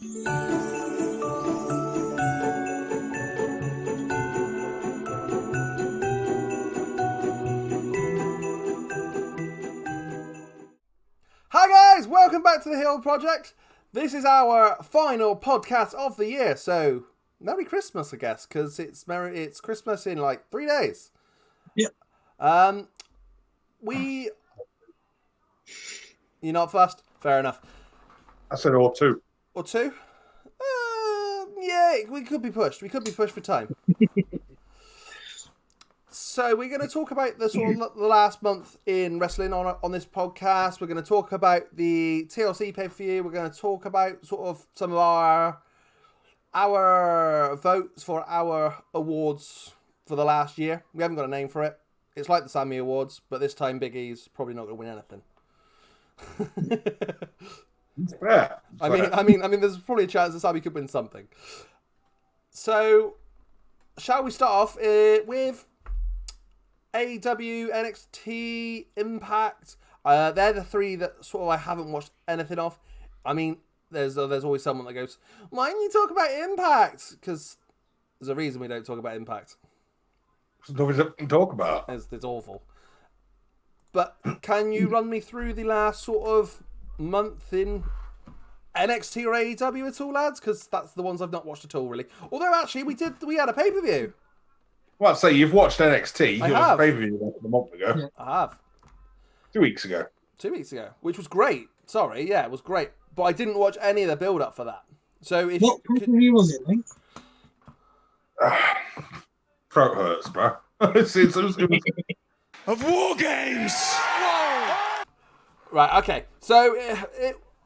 Hi guys, welcome back to the Hill Project. This is our final podcast of the year, so Merry Christmas, I guess, because it's Christmas in like 3 days. Yep. You're not fussed? Fair enough. I said or two. Or two? Yeah, we could be pushed. We could be pushed for time. So we're going to talk about the sort of the last month in wrestling on this podcast. We're going to talk about the TLC pay-per-view. We're going to talk about sort of some of our votes for our awards for the last year. We haven't got a name for it. It's like the Sammy Awards, but this time Big E's probably not going to win anything. Yeah. I mean, there's probably a chance that Sammy could win something. So, shall we start off with AEW, NXT, Impact? They're the three that sort of I haven't watched anything of. I mean, there's always someone that goes, why don't you talk about Impact? Because there's a reason we don't talk about Impact. There's nothing to talk about. It's awful. But can you run me through the last sort of month in NXT or AEW at all, lads? Because that's the ones I've not watched at all, really. Although, actually, we had a pay-per-view. Well, I'd say you've watched NXT. I It was have. a pay-per-view a month ago. Yeah. I have. 2 weeks ago. 2 weeks ago, which was great. Sorry, yeah, it was great. But I didn't watch any of the build-up for that. So if What pay-per-view was it, mate? Throat hurts, bro. it was Of War Games! Right, okay. So,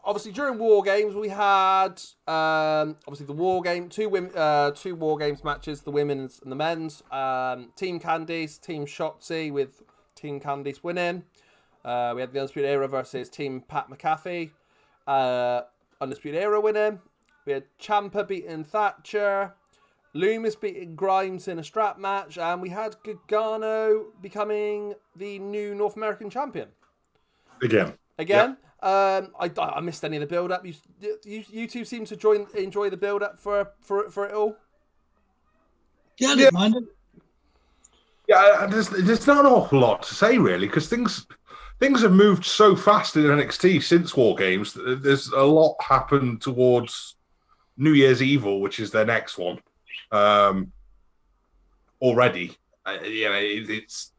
obviously, during War Games, we had, obviously, the War Game, two War Games matches, the women's and the men's. Team Candice, Team Shotzi, with Team Candice winning. We had the Undisputed Era versus Team Pat McAfee. Undisputed Era winning. We had Ciampa beating Thatcher. Loomis beating Grimes in a strap match. And we had Gargano becoming the new North American champion. again. Again, I missed any of the build-up. You two seem to enjoy the build-up for it all. Yeah, I didn't mind it. Yeah, there's not an awful lot to say, really, because things have moved so fast in NXT since War Games. There's a lot happened towards New Year's Evil, which is their next one, already. It's...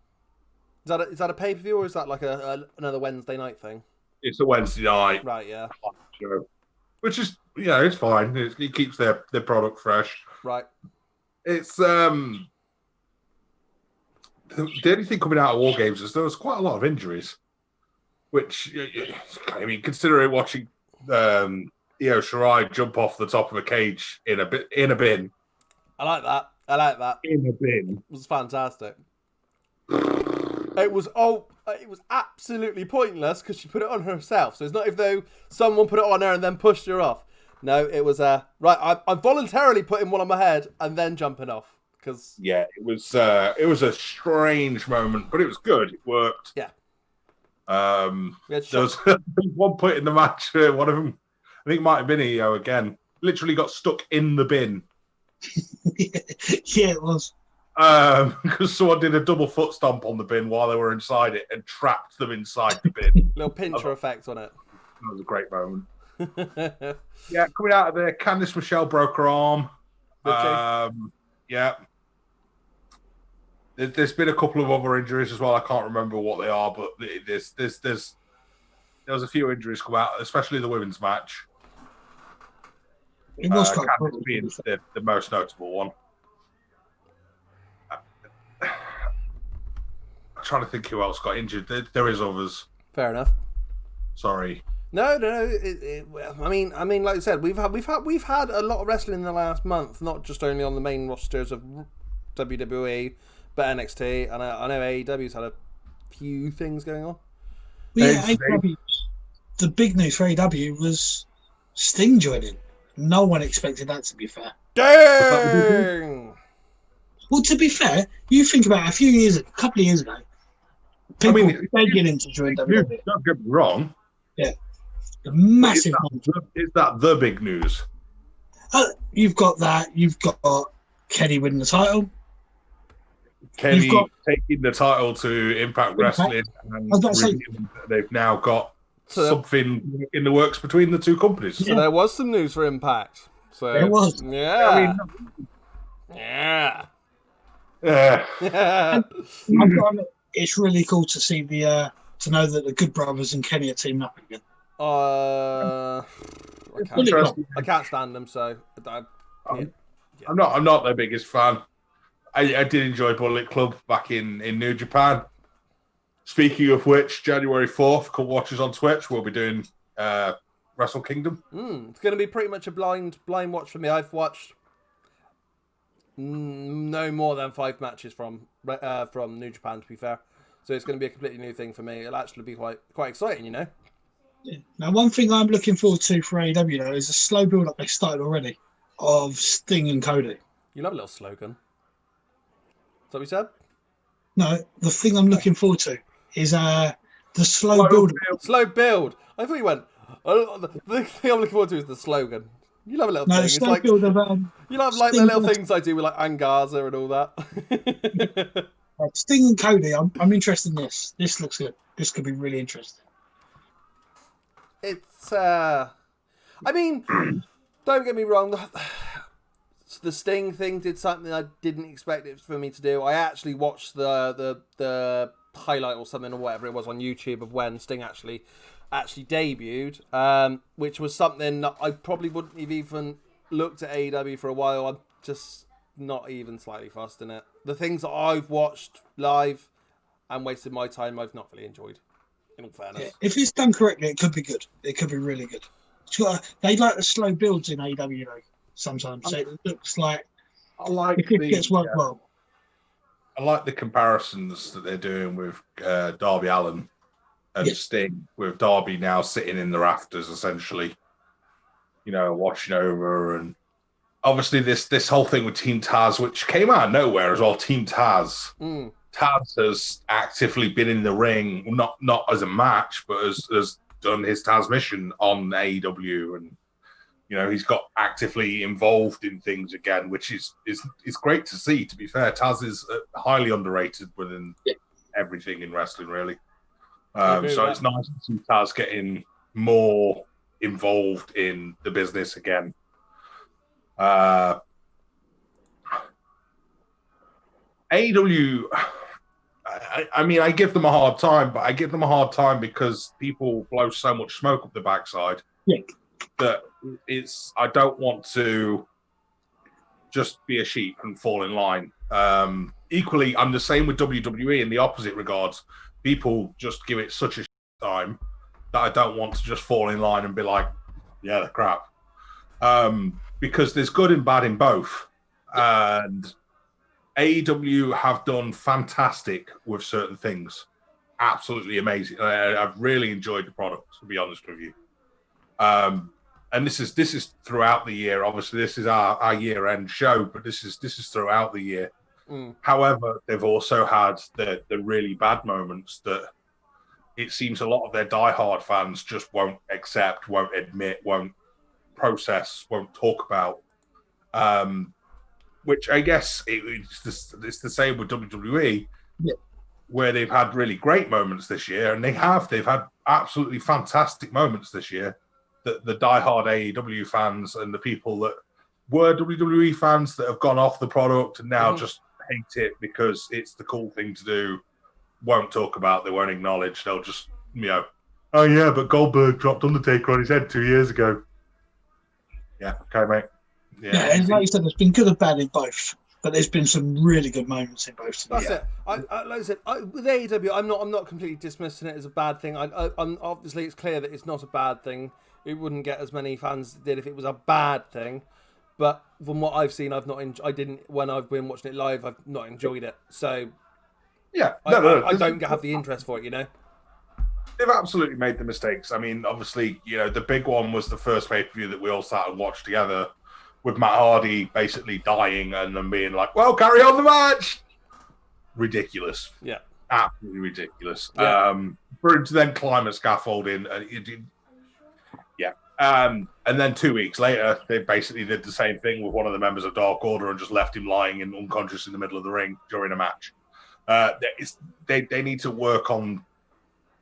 Is that a pay-per-view or is that like another Wednesday night thing? It's a Wednesday night. Right, yeah. Show, which is, it's fine. It keeps their product fresh. Right. It's the only thing coming out of War Games is there was quite a lot of injuries, which, I mean, considering watching Io Shirai jump off the top of a cage in a bin. I like that. In a bin. It was fantastic. It was absolutely pointless because she put it on herself. So it's not as though someone put it on her and then pushed her off. No, it was right. I'm voluntarily putting one on my head and then jumping off because it was a strange moment, but it was good. It worked. Yeah. There was one point in the match. One of them, I think, it might have been Io again. Literally got stuck in the bin. Yeah, it was. Because someone did a double foot stomp on the bin while they were inside it and trapped them inside the bin. Little pincher effect on it. That was a great moment. Yeah, coming out of there, Candice Michelle broke her arm. Yeah. There's been a couple of other injuries as well. I can't remember what they are, but there was a few injuries come out, especially the women's match. It was quite Candice being the most notable one. I'm trying to think who else got injured. There is others. Fair enough. Sorry. No. I mean, like I said, we've had a lot of wrestling in the last month, not just only on the main rosters of WWE, but NXT, and I know AEW's had a few things going on. Yeah, AEW, the big news for AEW was Sting joining. No one expected that, to be fair. Dang! Well, to be fair, you think about a couple of years ago, people begging him to join WWE. Don't get me wrong. Yeah. A massive one. Is that the big news? You've got that. You've got Kenny winning the title. Kenny taking the title to Impact Wrestling, and I was about to say- revealing that they've now got So- something in the works between the two companies. So there was some news for Impact. So There was. Yeah. I mean, Yeah. yeah. It's really cool to see to know that the Good Brothers and Kenny are teaming up again. I can't stand them, so I'm not their biggest fan. I did enjoy Bullet Club back in New Japan. Speaking of which, January 4th, come watch us on Twitch. We'll be doing Wrestle Kingdom. It's going to be pretty much a blind watch for me. I've watched no more than 5 matches from New Japan, to be fair. So it's going to be a completely new thing for me. It'll actually be quite exciting, you know. Yeah. Now, one thing I'm looking forward to for AEW though is a slow build up they started already of Sting and Cody. You love a little slogan. Is that what you said? No, the thing I'm looking forward to is the slow build. Slow build. I thought you went. The thing I'm looking forward to is the slogan. You love a little No, thing. the It's slow like build of you love like the Sting little and- things I do with like Angaza and all that. Sting and Cody. I'm interested in this. This looks good. This could be really interesting. It's I mean, don't get me wrong. The Sting thing did something I didn't expect it for me to do. I actually watched the highlight or something or whatever it was on YouTube of when Sting actually debuted, which was something that I probably wouldn't have even looked at AEW for a while. I'm just not even slightly fussed in it. The things that I've watched live and wasted my time, I've not really enjoyed. In all fairness, Yeah, if it's done correctly, it could be good. It could be really good. They like the slow builds in AEW though. Sometimes so it looks like I like if it gets worked well. I like the comparisons that they're doing with Darby Allin and Sting, with Darby now sitting in the rafters, essentially, watching over. And obviously this whole thing with Team Taz, which came out of nowhere as well. Team Taz. Taz has actively been in the ring, not as a match, but has done his Taz mission on AEW, and he's got actively involved in things again, which is great to see. To be fair, Taz is highly underrated within everything in wrestling, really. So it's nice to see Taz getting more involved in the business again. AEW, I mean, I give them a hard time, but I give them a hard time because people blow so much smoke up the backside that I don't want to just be a sheep and fall in line. Equally, I'm the same with WWE in the opposite regards. People just give it such a time that I don't want to just fall in line and be like, yeah, they're crap. Because there's good and bad in both. And AEW have done fantastic with certain things. Absolutely amazing. I've really enjoyed the product, to be honest with you. And this is throughout the year. Obviously, this is our year-end show, but this is throughout the year. However, they've also had the really bad moments that it seems a lot of their diehard fans just won't accept, won't admit, won't process, won't talk about. Which I guess it's the same with WWE, where they've had really great moments this year, and they've had absolutely fantastic moments this year. The diehard AEW fans and the people that were WWE fans that have gone off the product and now just hate it because it's the cool thing to do, won't talk about, they won't acknowledge, they'll just, oh yeah, but Goldberg dropped Undertaker on his head 2 years ago. Yeah, okay, mate. Yeah, and like you said, there's been good and bad in both, but there's been some really good moments in both. That's it. Like I said, with AEW, I'm not completely dismissing it as a bad thing. I'm obviously it's clear that it's not a bad thing. It wouldn't get as many fans as it did if it was a bad thing. But from what I've seen, I didn't when I've been watching it live. I've not enjoyed it. So I don't have the interest for it. They've absolutely made the mistakes. I mean, obviously, the big one was the first pay-per-view that we all sat and watched together, with Matt Hardy basically dying and then being like, well, carry on the match. Ridiculous. Yeah. Absolutely ridiculous. Yeah. For him to then climb a scaffolding, And then 2 weeks later, they basically did the same thing with one of the members of Dark Order and just left him lying and unconscious in the middle of the ring during a match. They need to work on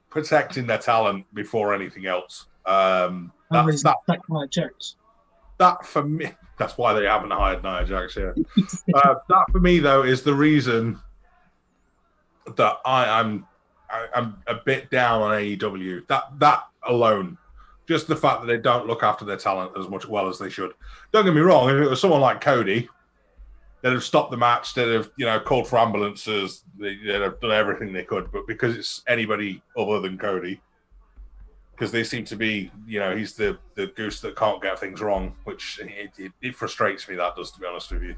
protecting their talent before anything else. That for me, that's why they haven't hired Nia Jax here. That for me though is the reason that I'm a bit down on AEW. That alone, just the fact that they don't look after their talent as well as they should. Don't get me wrong. If it was someone like Cody, they'd have stopped the match. They'd have called for ambulances. They'd have done everything they could. But because it's anybody other than Cody, because they seem to be, he's the goose that can't get things wrong, which it frustrates me. That does, to be honest with you.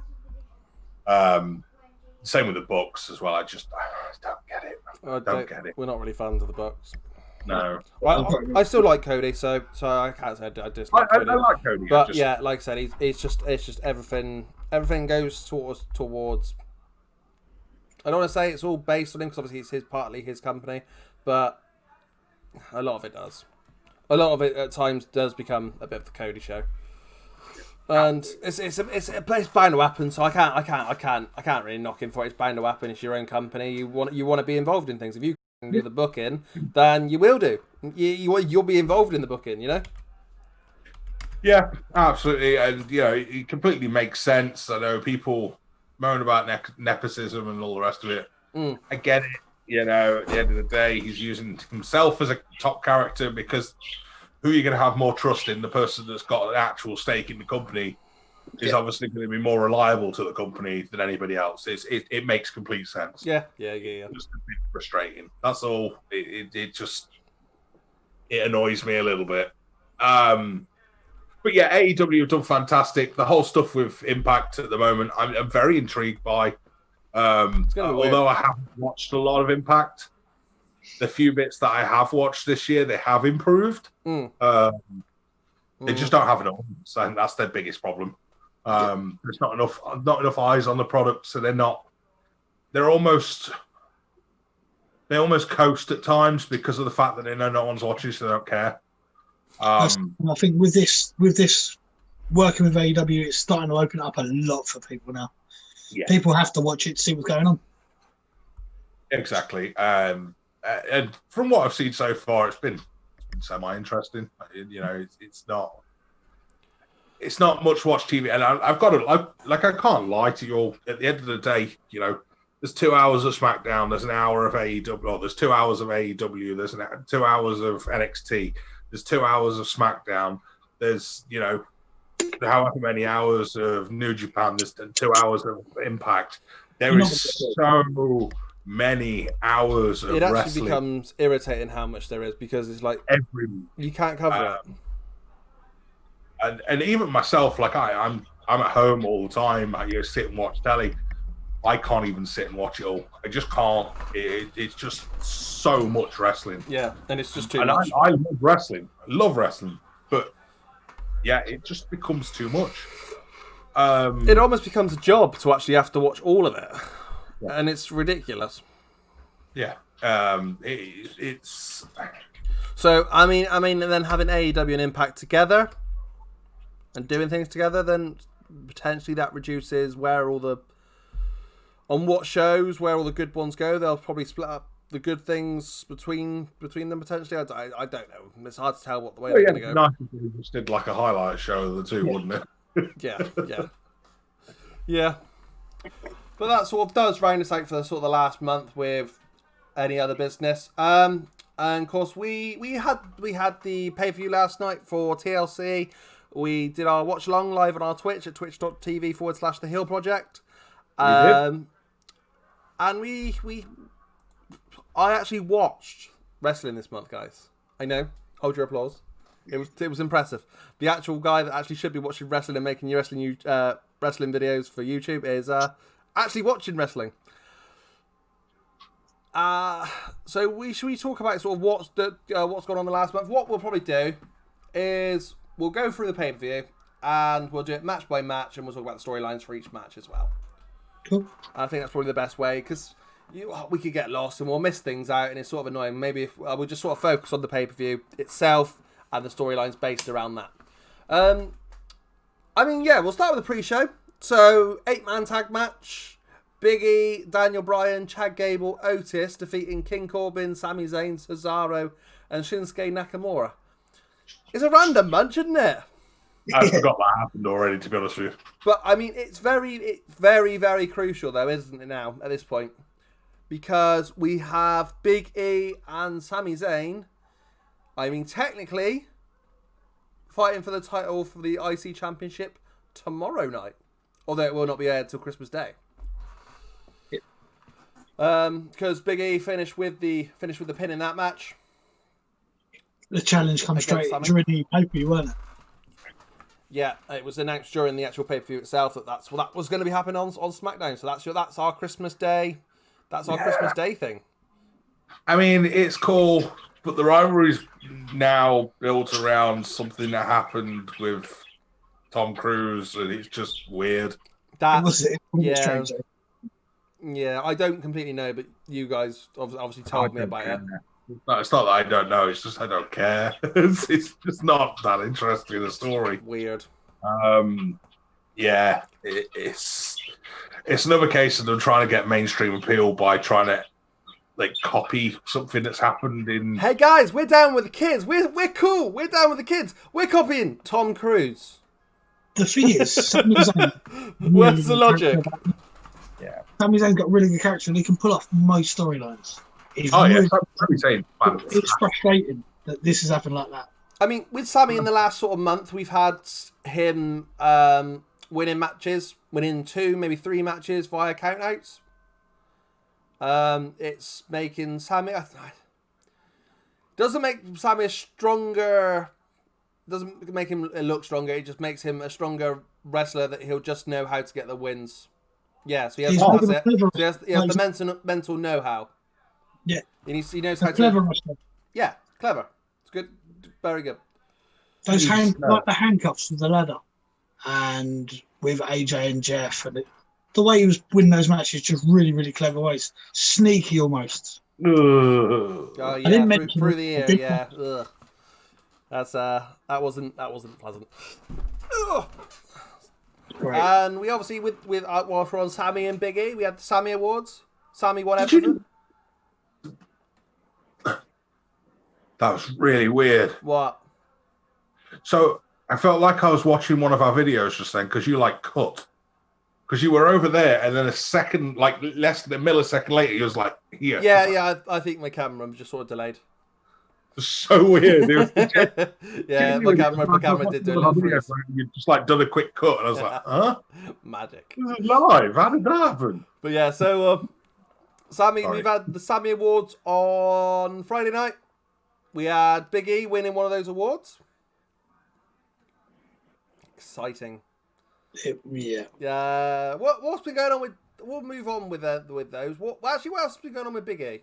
Same with the Bucks as well. I don't get it. Don't get it. We're not really fans of the Bucks. No. I still like Cody, so I can't say I dislike Cody. I like Cody. But yeah, like I said, it's just everything goes towards. I don't want to say it's all based on him because obviously it's partly his company, but a lot of it does. A lot of it at times does become a bit of the Cody show, and it's bound to happen. So I can't really knock him for it. It's bound to happen. It's your own company. You want to be involved in things. If you can do the booking, then you will do. You'll be involved in the booking. Yeah, absolutely, and it completely makes sense. I know people moan about nepotism and all the rest of it. I get it. At the end of the day, he's using himself as a top character because who are you going to have more trust in? The person that's got an actual stake in the company is obviously going to be more reliable to the company than anybody else. It makes complete sense. Yeah. Just a bit frustrating. That's all. It annoys me a little bit. But yeah, AEW have done fantastic. The whole stuff with Impact at the moment, I'm very intrigued by. Although I haven't watched a lot of Impact, the few bits that I have watched this year, they have improved. They just don't have enough. So I think that's their biggest problem. There's not enough eyes on the product, so they almost coast at times because of the fact that they know no one's watching, so they don't care. I think with this working with AEW, it's starting to open up a lot for people now. Yeah. People have to watch it to see what's going on. Exactly. And from what I've seen so far, it's been semi-interesting. It's not much watch TV, and I can't lie to you all. At the end of the day, there's 2 hours of SmackDown, there's an hour of AEW, there's 2 hours of AEW, there's 2 hours of NXT, there's 2 hours of SmackDown, there's however many hours of New Japan, there's 2 hours of Impact. There is so many hours of wrestling. It actually becomes irritating how much there is because it's like you can't cover it. And even myself, like I'm at home all the time. I sit and watch telly. I can't even sit and watch it all. I just can't. It's just so much wrestling. Yeah, and it's just too much. I love wrestling. I love wrestling, but yeah, it just becomes too much. It almost becomes a job to actually have to watch all of it, and it's ridiculous. Yeah, it's. So I mean, and then having AEW and Impact together and doing things together, then potentially that reduces on what shows where all the good ones go. They'll probably split up the good things between them potentially. I don't know. It's hard to tell what the way they're going to go. Nice if we just did like a highlight show of the two, wouldn't it? Yeah. But that sort of does round us out for the last month with any other business. And of course we had the pay-per-view last night for TLC. We did our watch along live on our Twitch at twitch.tv/The Hill Project. And I actually watched wrestling this month, guys. I know. Hold your applause. It was impressive. The actual guy that actually should be watching wrestling and making your wrestling videos for YouTube is actually watching wrestling. So should we talk about sort of what's gone on the last month? What we'll probably do is we'll go through the pay-per-view and we'll do it match by match, and we'll talk about the storylines for each match as well. Cool. I think that's probably the best way because we could get lost and we'll miss things out, and it's sort of annoying. Maybe if we'll just sort of focus on the pay-per-view itself and the storyline's based around that. I mean, yeah, we'll start with the pre-show. So, 8-man tag match. Big E, Daniel Bryan, Chad Gable, Otis defeating King Corbin, Sami Zayn, Cesaro, and Shinsuke Nakamura. It's a random bunch, isn't it? I forgot that happened already, to be honest with you. But, I mean, it's very, very crucial, though, isn't it now, at this point? Because we have Big E and Sami Zayn, I mean, technically, fighting for the title for the IC Championship tomorrow night. Although it will not be aired till Christmas Day. Because Big E finished with the pin in that match. The challenge comes straight during the pay-per-view, wasn't it? Yeah, it was announced during the actual pay-per-view itself that that was going to be happening on SmackDown. So that's our Christmas Day. That's our Christmas Day thing. I mean, it's cool, but the rivalry's now built around something that happened with Tom Cruise, and it's just weird. Strange. Yeah, I don't completely know, but you guys obviously told me about it. No, it's not that I don't know. It's just I don't care. It's just not that interesting a story. Weird. Yeah, it's another case of them trying to get mainstream appeal by trying to copy something that's happened in. Hey guys, we're down with the kids. We're cool. We're down with the kids. We're copying Tom Cruise. The thing is, Sami Zayn where's the logic? Yeah, Sami Zayn's got really good character, and he can pull off most storylines. It's frustrating that this has happened like that. I mean, with Sami in the last sort of month, we've had him winning matches, winning 2, maybe 3 matches via countouts. It's making Sami... Doesn't make Sami a stronger... Doesn't make him look stronger. It just makes him a stronger wrestler that he'll just know how to get the wins. Yeah, so he has the mental know-how. Yeah. He knows how clever to... wrestler. Yeah, clever. It's good. Very good. Those like the handcuffs with the ladder and with AJ and Jeff, and the way he was winning those matches, just really, really clever ways. Sneaky almost. Oh yeah, through the ear, yeah. Ugh. That's that wasn't pleasant. Ugh. Great. And we obviously whilst we're on Sami and Big E, we had the Sami Awards. Sami won everything. That was really weird. What? So I felt like I was watching one of our videos just then because you cut. Because you were over there, and then a second, less than a millisecond later, you was here. Yeah. I think my camera just sort of delayed. So weird. Yeah, my camera did do a little freeze. You just done a quick cut, and I was like, huh? Magic. This is live. How did that happen? But yeah, so Sami, we've had the Sami Awards on Friday night. We had Big E winning one of those awards. Exciting. Yeah. What's been going on with? We'll move on with those. What else has been going on with Big E?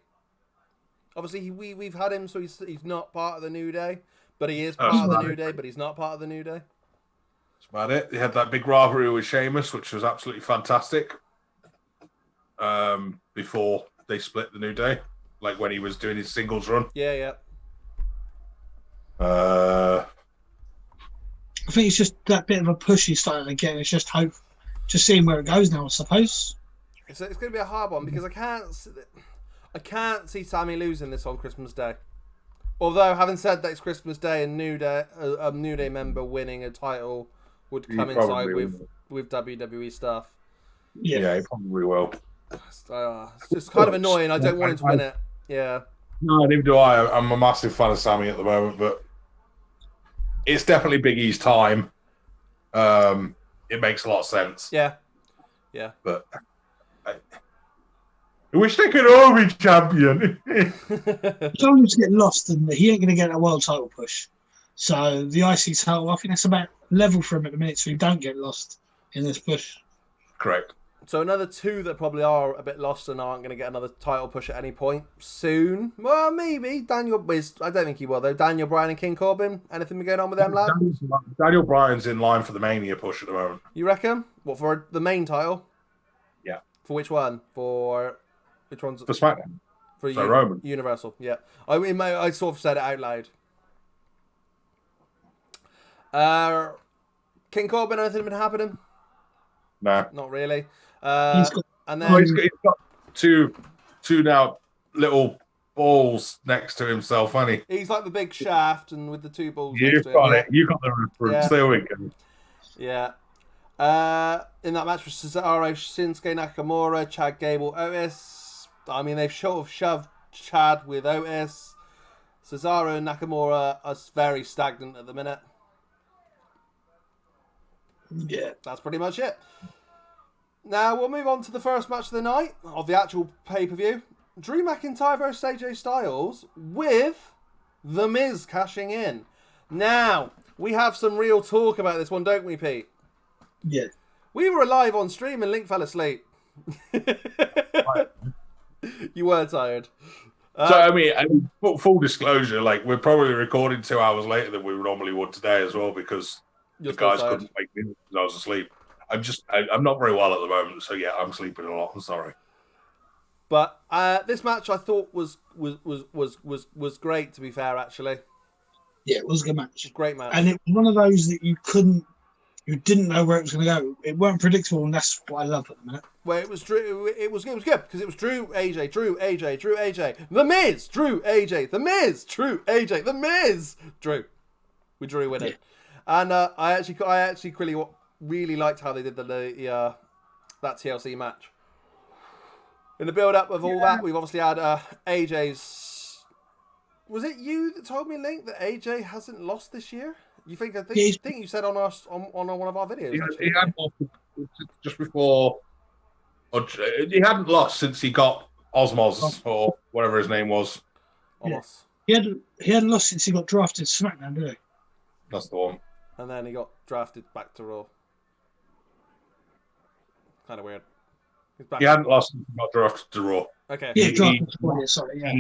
Obviously, we've had him, so he's not part of the New Day, but he is part of the New Day, but he's not part of the New Day. That's about it. They had that big rivalry with Sheamus, which was absolutely fantastic. Before they split the New Day, when he was doing his singles run. Yeah. I think it's just that bit of a push he's starting to get. It's just hope, just seeing where it goes now, I suppose. It's going to be a hard one because I can't see Sami losing this on Christmas Day. Although, having said that it's Christmas Day and a New Day member winning a title would come inside with WWE stuff. Yeah, he probably will. It's just kind of annoying. I don't want him to win it. Yeah. No, neither do I. I'm a massive fan of Sami at the moment, but it's definitely Big E's time. It makes a lot of sense. Yeah. But I wish they could all be champion. Don't want him to get lost, and he ain't going to get a world title push. So the IC title, I think that's about level for him at the minute, so he don't get lost in this push. Correct. So another 2 that probably are a bit lost and aren't going to get another title push at any point soon. Well, maybe I don't think he will though. Daniel Bryan and King Corbin. Anything going on with them, lad? Daniel Bryan's in line for the Mania push at the moment. You reckon? What, for the main title? Yeah. For which one? For which one's? For SmackDown. For Roman. Universal. Yeah. I sort of said it out loud. King Corbin, anything been happening? Nah. Not really. He's got- And then He's got two now little balls next to himself, hasn't he's like the big shaft, and with the two balls he? next You've to him. got it. You got the reference. Yeah. There we go. Yeah. In that match with Cesaro, Shinsuke Nakamura, Chad Gable, Otis. I mean, they've sort of shoved Chad with Otis. Cesaro and Nakamura are very stagnant at the minute. Yeah. That's pretty much it. Now, we'll move on to the first match of the night, of the actual pay-per-view. Drew McIntyre versus AJ Styles with The Miz cashing in. Now, we have some real talk about this one, don't we, Pete? Yeah. We were live on stream and Link fell asleep. You were tired. So, I mean, full disclosure, like, we're probably recording 2 hours later than we normally would today as well, because You're the guys still tired. couldn't wake me up because I was asleep. I'm not very well at the moment, so yeah, I'm sleeping a lot. I'm sorry. But this match I thought was great, to be fair, actually. Yeah, it was a good match. Great match. And it was one of those that you didn't know where it was going to go. It weren't predictable, and that's what I love at the minute. Well, it was Drew. It was good because it was Drew, AJ, Drew, AJ, Drew, AJ, The Miz, Drew, AJ, The Miz, Drew, AJ, The Miz, Drew. We Drew winning, Yeah. and I actually really liked how they did that TLC match. In the build up of all that, we've obviously had AJ's. Was it you that told me, Link, that AJ hasn't lost this year? I think you said on one of our videos. He had lost just before. He hadn't lost since he got Osmos or whatever his name was. Almost. He hadn't lost since he got drafted to SmackDown, did he? That's the one. And then he got drafted back to Raw. Kind of weird. He's back. He hadn't lost since he got drafted to Raw. Okay. Yeah, drafted to Raw, sorry, yeah.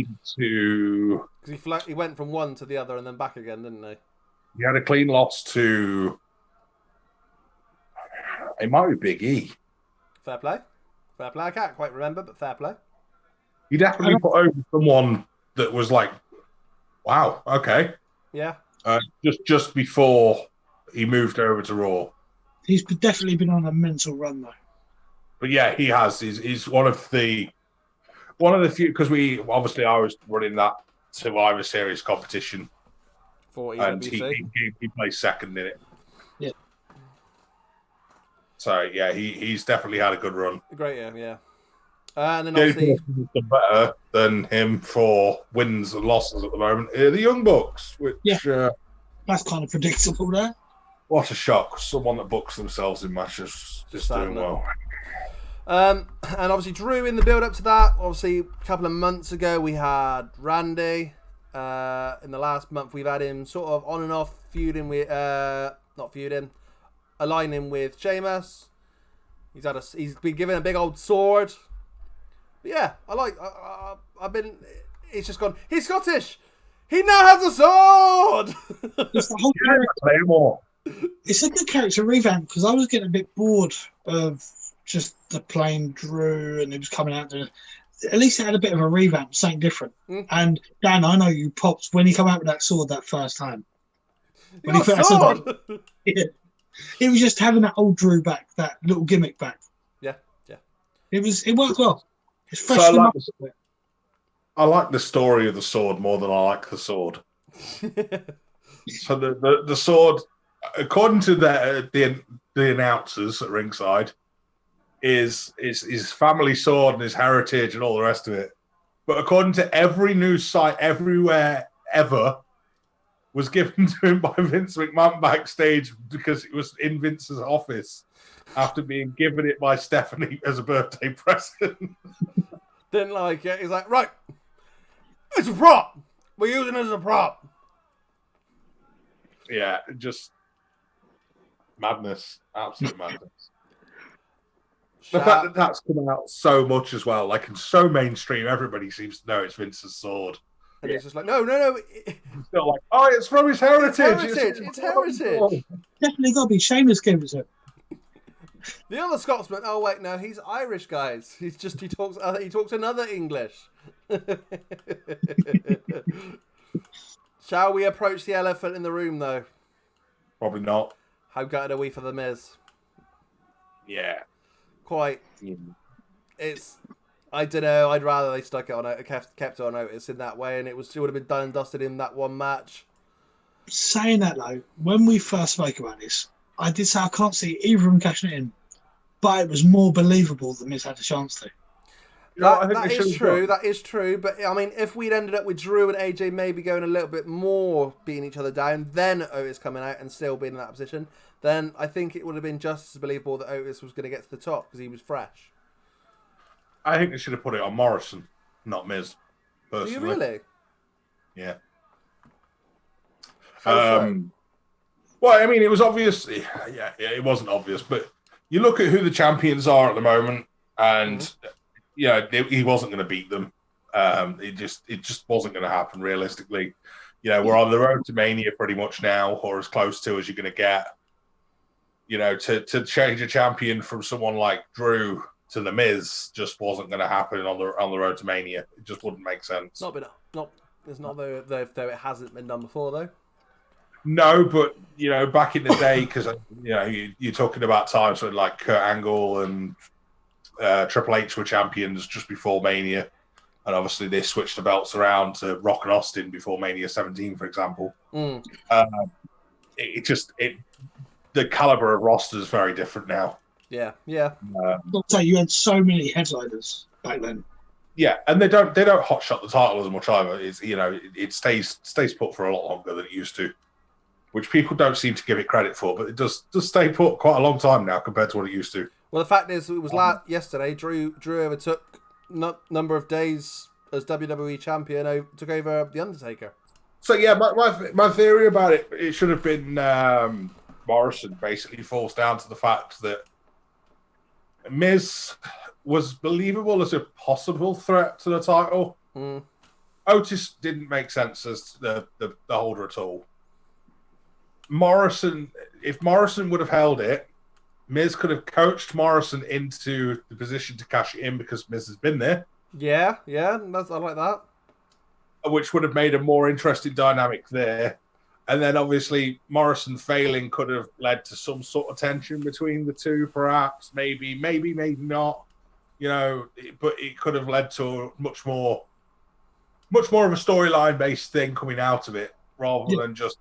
Because he went from one to the other and then back again, didn't he? He had a clean loss to. It might be Big E. Fair play. Fair play. I can't quite remember, but fair play. He definitely put over someone that was like, wow, okay. Yeah. Just before he moved over to Raw. He's definitely been on a mental run, though. But yeah, he has. He's one of the few, because I was running that Survivor Series competition. For And EWC. he plays second in it. Yeah. So yeah, he's definitely had a good run. Great, yeah. And then The only obviously, person who's done better than him for wins and losses at the moment are the Young Bucks, which That's kind of predictable there. what a shock! Someone that books themselves in matches is doing well. and obviously Drew in the build up to that. Obviously, a couple of months ago we had Randy. In the last month we've had him sort of on and off aligning with Sheamus. He's been given a big old sword. But yeah, it's just gone. He's Scottish. He now has a sword. It's the whole Claymore. It's a good character revamp because I was getting a bit bored of just the plain Drew, and it was coming out there. At least it had a bit of a revamp, something different. And Dan, I know you popped when he came out with that sword that first time. When he put that sword, it was just having that old Drew back, that little gimmick back. Yeah. It worked well. It's fresh. So I like the story of the sword more than I like the sword. So the sword, according to the announcers at ringside, is his family sword and his heritage and all the rest of it. But according to every news site everywhere ever, was given to him by Vince McMahon backstage because it was in Vince's office after being given it by Stephanie as a birthday present. Didn't like it. He's like, right, it's a prop. We're using it as a prop. Yeah, just madness. Absolute madness. The fact that that's come out so much as well, like, in so mainstream, everybody seems to know it's Vince's sword. And he's just like, no. He's still like, oh, it's from his heritage. It's heritage. Definitely got to be Sheamus gave it to him. The other Scotsman. Oh wait, no, he's Irish, guys. He talks another English. Shall we approach the elephant in the room, though? Probably not. How gutted are we for the Miz? Yeah. Quite. It's. I don't know. I'd rather they stuck it on kept it on Otis in that way, and it would have been done and dusted in that one match. Saying that though, when we first spoke about this, I did say I can't see either of them cashing it in, but it was more believable than Miz had a chance to. That is true. That is true. But I mean, if we'd ended up with Drew and AJ maybe going a little bit more, beating each other down, then Otis coming out and still being in that position, then I think it would have been just as believable that Otis was going to get to the top because he was fresh. I think they should have put it on Morrison, not Miz. Personally. Do you really? Yeah. How so? Well, I mean, it was obvious. Yeah, it wasn't obvious, but you look at who the champions are at the moment, and he wasn't going to beat them. It just wasn't going to happen realistically. We're on the road to Mania pretty much now, or as close to as you're going to get. To change a champion from someone like Drew to the Miz just wasn't going to happen on the road to Mania. It just wouldn't make sense. It's not though it hasn't been done before though. No, but back in the day, because you're talking about times when like Kurt Angle and Triple H were champions just before Mania, and obviously they switched the belts around to Rock and Austin before Mania 17, for example. The caliber of roster is very different now. Yeah. I'll say you had so many headliners back then. Yeah, and they don't hotshot the title as much either. It stays put for a lot longer than it used to, which people don't seem to give it credit for, but it does stay put quite a long time now compared to what it used to. Well, the fact is, it was yesterday. Drew overtook number of days as WWE champion. Took over the Undertaker. So yeah, my theory about it should have been Morrison. Basically, falls down to the fact that Miz was believable as a possible threat to the title. Otis didn't make sense as the holder at all. If Morrison would have held it, Miz could have coached Morrison into the position to cash it in because Miz has been there. Yeah, I like that. Which would have made a more interesting dynamic there. And then obviously Morrison failing could have led to some sort of tension between the two, perhaps, maybe not. But it could have led to a much more of a storyline based thing coming out of it rather than just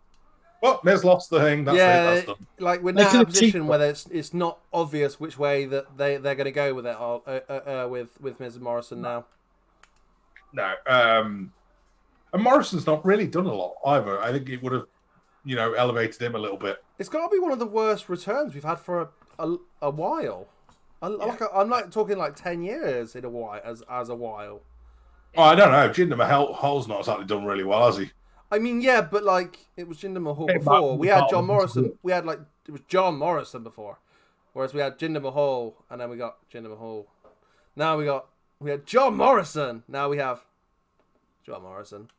Miz lost the thing. That's done. Like we're now in a position where it's not obvious which way that they're going to go with it. With Miz and Morrison now. No, and Morrison's not really done a lot either. I think it would have, elevated him a little bit. It's got to be one of the worst returns we've had for a while. I'm like talking like 10 years in a while as a while. Oh, I don't know. Jinder Mahal's not exactly done really well, has he? I mean, yeah, but like it was Jinder Mahal before. We had John Morrison. We had it was John Morrison before, whereas we had Jinder Mahal, and then we got Jinder Mahal. Now we had John Morrison. Now we have John Morrison.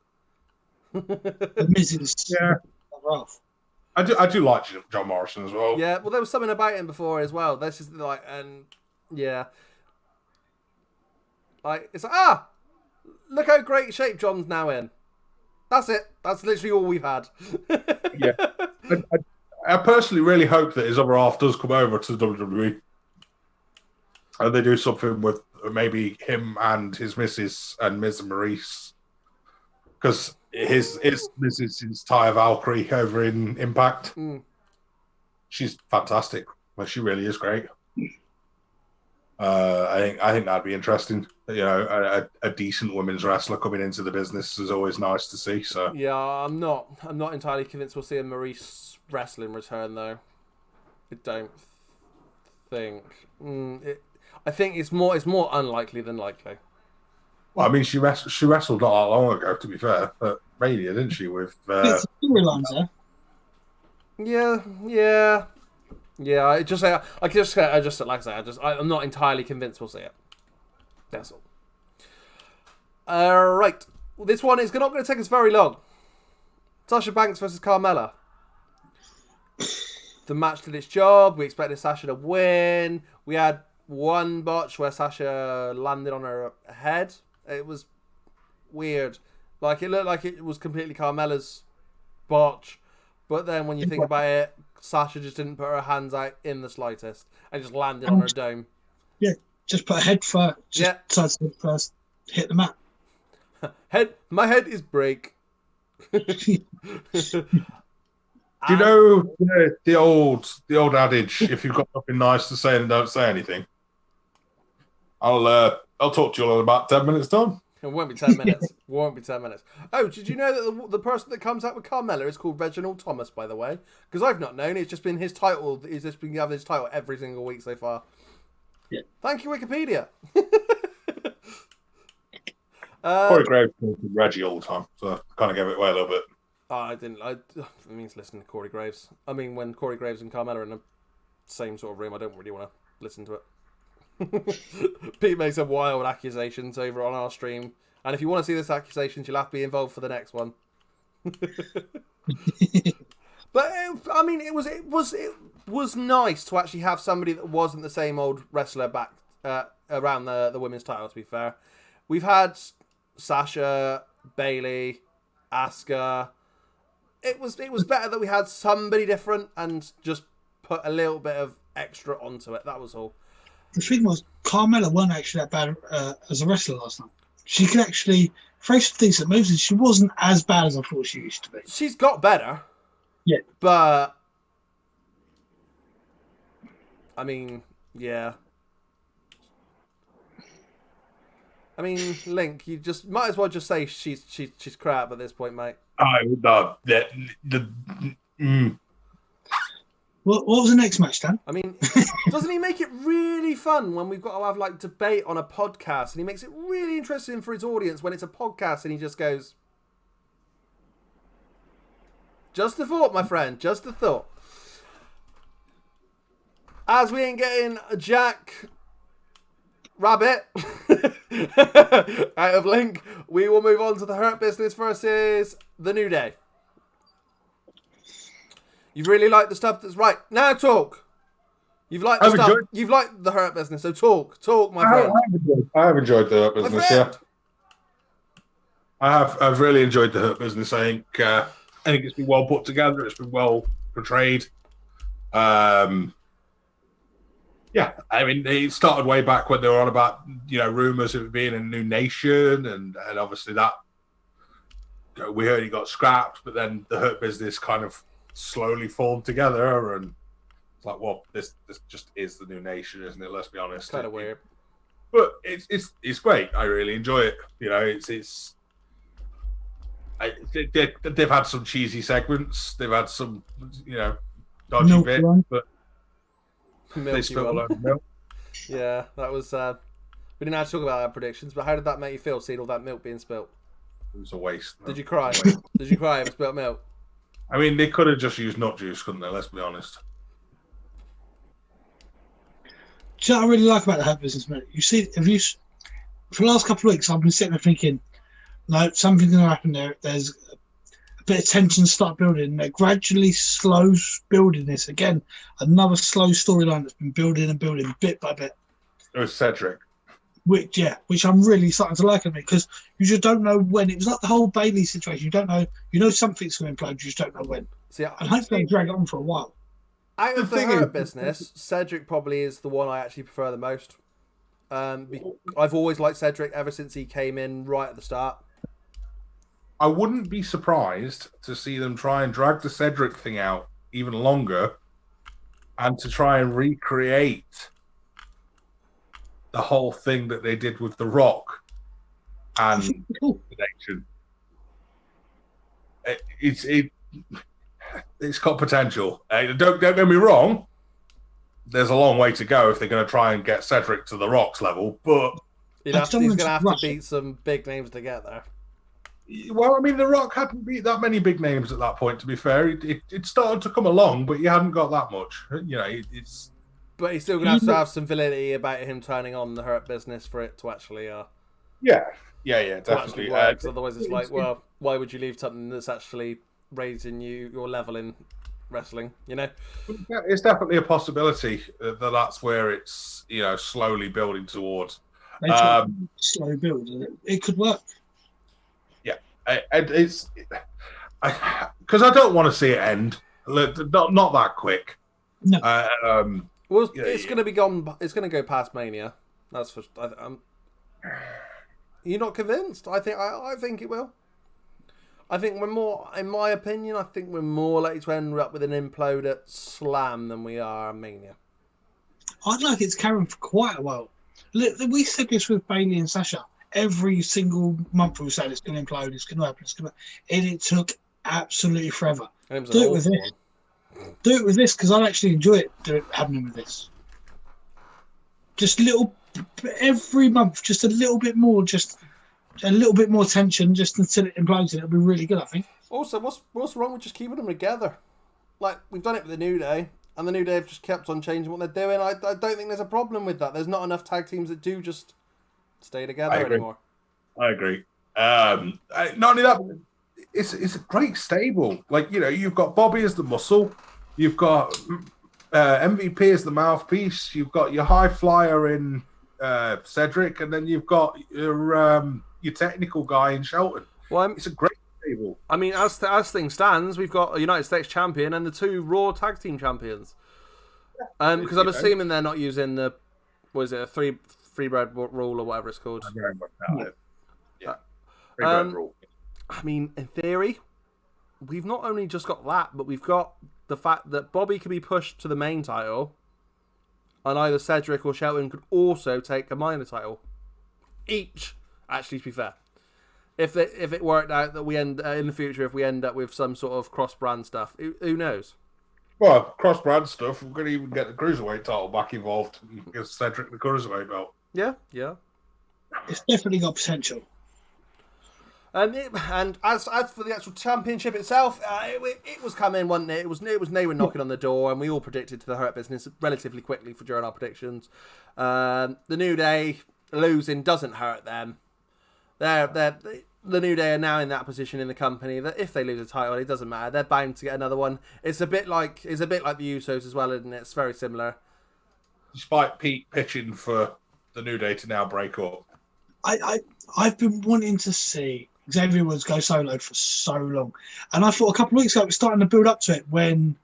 The Miz is rough. I do like John Morrison as well. Yeah, well, there was something about him before as well. This is like, and yeah, like it's like look how great shape John's now in. That's it. That's literally all we've had. Yeah. I personally really hope that his other half does come over to the WWE. And they do something with maybe him and his missus and Miz and Maurice. Because his missus is Taya Valkyrie over in Impact. She's fantastic. Well, she really is great. I think that'd be interesting. A decent women's wrestler coming into the business is always nice to see. So yeah, I'm not entirely convinced we'll see a Maurice wrestling return though. I don't think. I think it's more unlikely than likely. Well, I mean, she wrestled not that long ago. To be fair, at Mania, didn't she? With storylines there. Yeah. I'm not entirely convinced we'll see it. That's all. Right. Well, this one is not going to take us very long. Sasha Banks versus Carmella. The match did its job. We expected Sasha to win. We had one botch where Sasha landed on her head. It was weird. Like, it looked like it was completely Carmella's botch. But then when you think about it, Sasha just didn't put her hands out in the slightest and just landed on her dome. Yeah, just put her head first. Yeah. Side first, hit the mat. My head is break. Do you know the old adage? If you've got nothing nice to say, then don't say anything. I'll talk to you all in about 10 minutes time. It won't be 10 minutes. Won't be 10 minutes. Oh, did you know that the person that comes out with Carmella is called Reginald Thomas, by the way? Because I've not known. It's just been his title. He's just been having his title every single week so far. Yeah. Thank you, Wikipedia. Corey Graves calls him Reggie all the time, so I kind of gave it away a little bit. I didn't. I mean, listen to Corey Graves. I mean, when Corey Graves and Carmella are in the same sort of room, I don't really want to listen to it. Pete makes some wild accusations over on our stream, and if you want to see this accusations, you'll have to be involved for the next one. But it was nice to actually have somebody that wasn't the same old wrestler back around the women's title. To be fair, we've had Sasha, Bayley, Asuka. It was better that we had somebody different and just put a little bit of extra onto it. That was all. The thing was, Carmella wasn't actually that bad as a wrestler last night. She could actually throw some decent moves, and she wasn't as bad as I thought she used to be. She's got better. Yeah. But, I mean, yeah. I mean, Link, you just might as well just say she's crap at this point, mate. What was the next match, Dan? I mean, doesn't he make it really fun when we've got to have like debate on a podcast, and he makes it really interesting for his audience when it's a podcast, and he just goes, "Just a thought, my friend, just a thought." As we ain't getting a Jack Rabbit out of Link, we will move on to the Hurt Business versus the New Day. You've really liked the stuff that's right. Now talk. You've liked the stuff. You've liked the Hurt Business, so talk, my friend. I have enjoyed the Hurt Business. Yeah, I've really enjoyed the Hurt Business. I think it's been well put together. It's been well portrayed. Yeah, I mean, it started way back when they were on about rumors of it being a new nation, and obviously that we heard he got scrapped, but then the Hurt Business kind of slowly formed together, and it's like, well, this just is the new nation, isn't it? Let's be honest. Kind of weird, but it's great. I really enjoy it. They've had some cheesy segments. They've had some dodgy bits, but they spilled a load of milk. Yeah, that was. We didn't have to talk about our predictions, but how did that make you feel seeing all that milk being spilt? It was a waste. Did you cry? Did you cry over spilt milk? I mean, they could have just used nut juice, couldn't they? Let's be honest. Do you know what I really like about the Hurt Business, mate? You see, for the last couple of weeks, I've been sitting there thinking, no, something's going to happen there. There's a bit of tension start building. They're gradually slow building this. Again, another slow storyline that's been building and building bit by bit. It was Cedric. Which I'm really starting to like it, because you just don't know when. It was like the whole Bailey situation. You don't know. You know something's going to implode. You just don't know when. See, and hopefully they drag it on for a while. Out of the Hurt Business, Cedric probably is the one I actually prefer the most. I've always liked Cedric ever since he came in right at the start. I wouldn't be surprised to see them try and drag the Cedric thing out even longer, and to try and recreate the whole thing that they did with The Rock and the connection. It's got potential. Don't get me wrong. There's a long way to go if they're going to try and get Cedric to The Rock's level, but he's going to have to beat some big names to get there. Well, I mean, The Rock hadn't beat that many big names at that point, to be fair. It started to come along, but he hadn't got that much. But he's still going to have some validity about him turning on the Hurt Business for it to actually... Yeah, definitely. Work, otherwise it's like, well, why would you leave something that's actually raising your level in wrestling, It's definitely a possibility that's where it's, slowly building towards. Slow build, it could work. Yeah, it's... Because I don't want to see it end. Not that quick. No. Well, it's going to be gone. It's going to go past Mania. That's for. You're not convinced? I think it will. I think we're more, in my opinion, I think we're more likely to end up with an implode at Slam than we are Mania. I'd like it to carry on for quite a while. Look, we said this with Bailey and Sasha. Every single month we said it's going to implode, it's going to happen, and it took absolutely forever. Do it with this. Do it with this, because I actually enjoy it happening with this. Just every month, just a little bit more, just a little bit more tension, just until it implodes, and it'll be really good, I think. Also, what's wrong with just keeping them together? Like, we've done it with the New Day, and the New Day have just kept on changing what they're doing. I don't think there's a problem with that. There's not enough tag teams that do just stay together anymore. I agree. Not only that, it's a great stable. Like, you've got Bobby as the muscle, you've got MVP as the mouthpiece, you've got your high flyer in Cedric, and then you've got your technical guy in Shelton. Well, it's a great stable. I mean, as things stands, we've got a United States champion and the 2 Raw tag team champions. Because I'm assuming they're not using a three bread rule or whatever it's called. Yeah. Three bread rule. I mean, in theory, we've not only just got that, but we've got the fact that Bobby can be pushed to the main title, and either Cedric or Shelton could also take a minor title. Each, actually, to be fair. If it worked out that we end in the future, if we end up with some sort of cross-brand stuff, who knows? Well, cross-brand stuff, we're going to even get the Cruiserweight title back involved. Give Cedric the Cruiserweight belt. Yeah. It's definitely got potential. And as for the actual championship itself, it was coming, wasn't it? It was they were knocking on the door, and we all predicted to the Hurt Business relatively quickly during our predictions. The New Day losing doesn't hurt them. The New Day are now in that position in the company that if they lose a title, it doesn't matter. They're bound to get another one. It's a bit like the Usos as well, isn't it? It's very similar. Despite Pete pitching for the New Day to now break up, I've been wanting to see Xavier Woods go solo for so long, and I thought a couple of weeks ago it was starting to build up to it when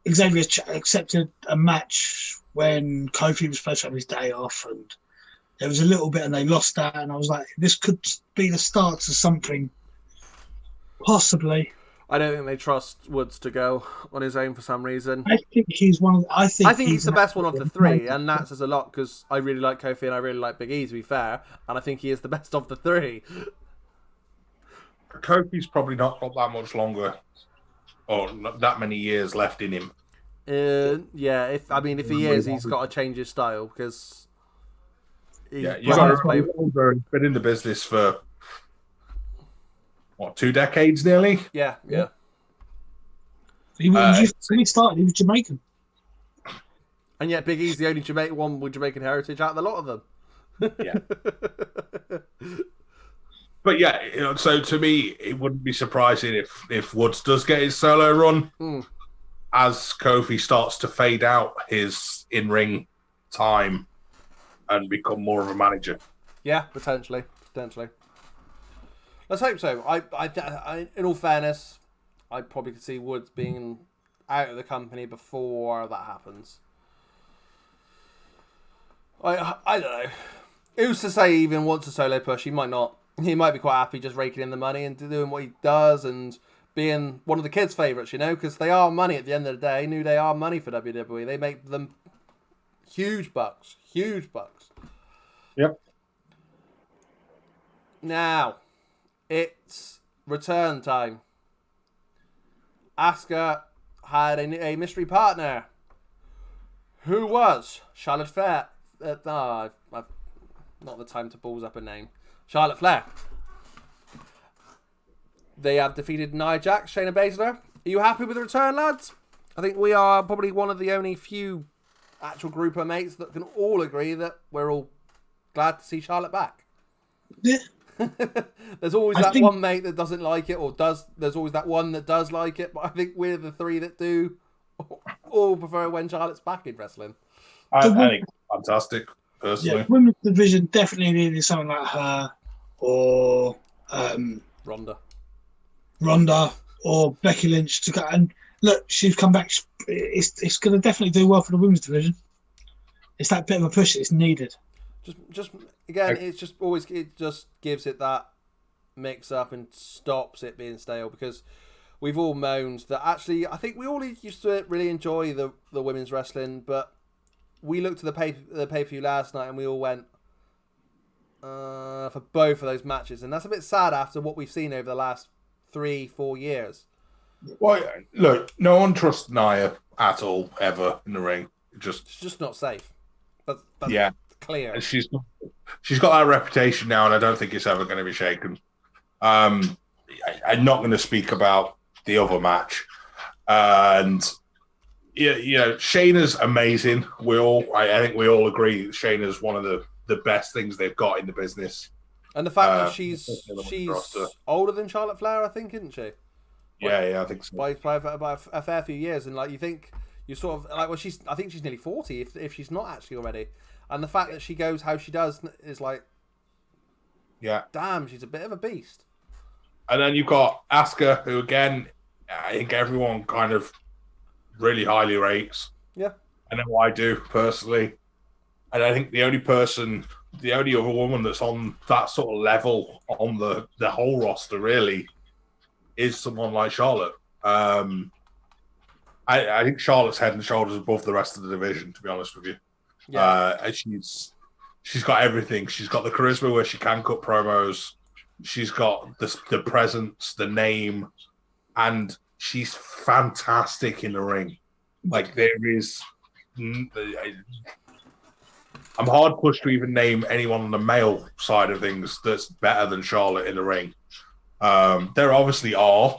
Xavier accepted a match when Kofi was supposed to have his day off, and there was a little bit, and they lost that, and I was like, this could be the start to something, possibly. I don't think they trust Woods to go on his own for some reason. I think he's one of. I think he's the best one of the 3, and that says a lot because I really like Kofi and I really like Big E, to be fair, and I think he is the best of the 3. Kofi's probably not got that much longer, or not that many years left in him. Yeah, if he is, he's got to change his style because. You've got to remember he's been in the business for 2 decades nearly. Yeah. When he started, he was Jamaican, and yet Big E's the only one with Jamaican heritage out of the lot of them. Yeah. But yeah, so to me, it wouldn't be surprising if Woods does get his solo run as Kofi starts to fade out his in-ring time and become more of a manager. Yeah, potentially. Let's hope so. I in all fairness, I probably could see Woods being out of the company before that happens. I don't know. Who's to say he even wants a solo push? He might not. He might be quite happy just raking in the money and doing what he does and being one of the kids' favourites, because they are money at the end of the day. New Day are money for WWE. They make them huge bucks. Yep. Now, it's return time. Asuka had a mystery partner who was Charlotte Flair. I've not the time to balls up a name. Charlotte Flair. They have defeated Nia Jax, Shayna Baszler. Are you happy with the return, lads? I think we are probably one of the only few actual group of mates that can all agree that we're all glad to see Charlotte back. Yeah. There's always one mate that doesn't like it, or does. There's always that one that does like it, but I think we're the 3 that do all prefer when Charlotte's back in wrestling. I think it's fantastic, personally. Yeah, women's division definitely needed someone like her, or Ronda, or Becky Lynch to go. And look, she's come back. It's going to definitely do well for the women's division. It's that bit of a push that's needed. Just again, it's just always it just gives it that mix up and stops it being stale, because we've all moaned that actually I think we all used to really enjoy the women's wrestling, but we looked at the pay-per-view last night and we all went for both of those matches, and that's a bit sad after what we've seen over the last 3-4 years. Well, look, no one trusts Nia at all ever in the ring. It's just not safe. That's clear. And she's got that reputation now, and I don't think it's ever going to be shaken. I'm not going to speak about the other match, and Shayna's amazing. I think we all agree that Shayna's one of the best things they've got in the business. And the fact that she's older than Charlotte Flair, I think, isn't she? Yeah, I think so. By a fair few years, and like you think you sort of like, well, I think she's nearly 40 if she's not actually already. And the fact that she goes how she does is like, yeah, damn, she's a bit of a beast. And then you've got Asuka, who again, I think everyone kind of really highly rates. Yeah, I know I do personally, and I think the only other woman that's on that sort of level on the whole roster really is someone like Charlotte. I think Charlotte's head and shoulders above the rest of the division, to be honest with you. Yeah. And she's got everything. She's got the charisma where she can cut promos. She's got the presence, the name, and she's fantastic in the ring. Like, I'm hard pushed to even name anyone on the male side of things that's better than Charlotte in the ring. There obviously are,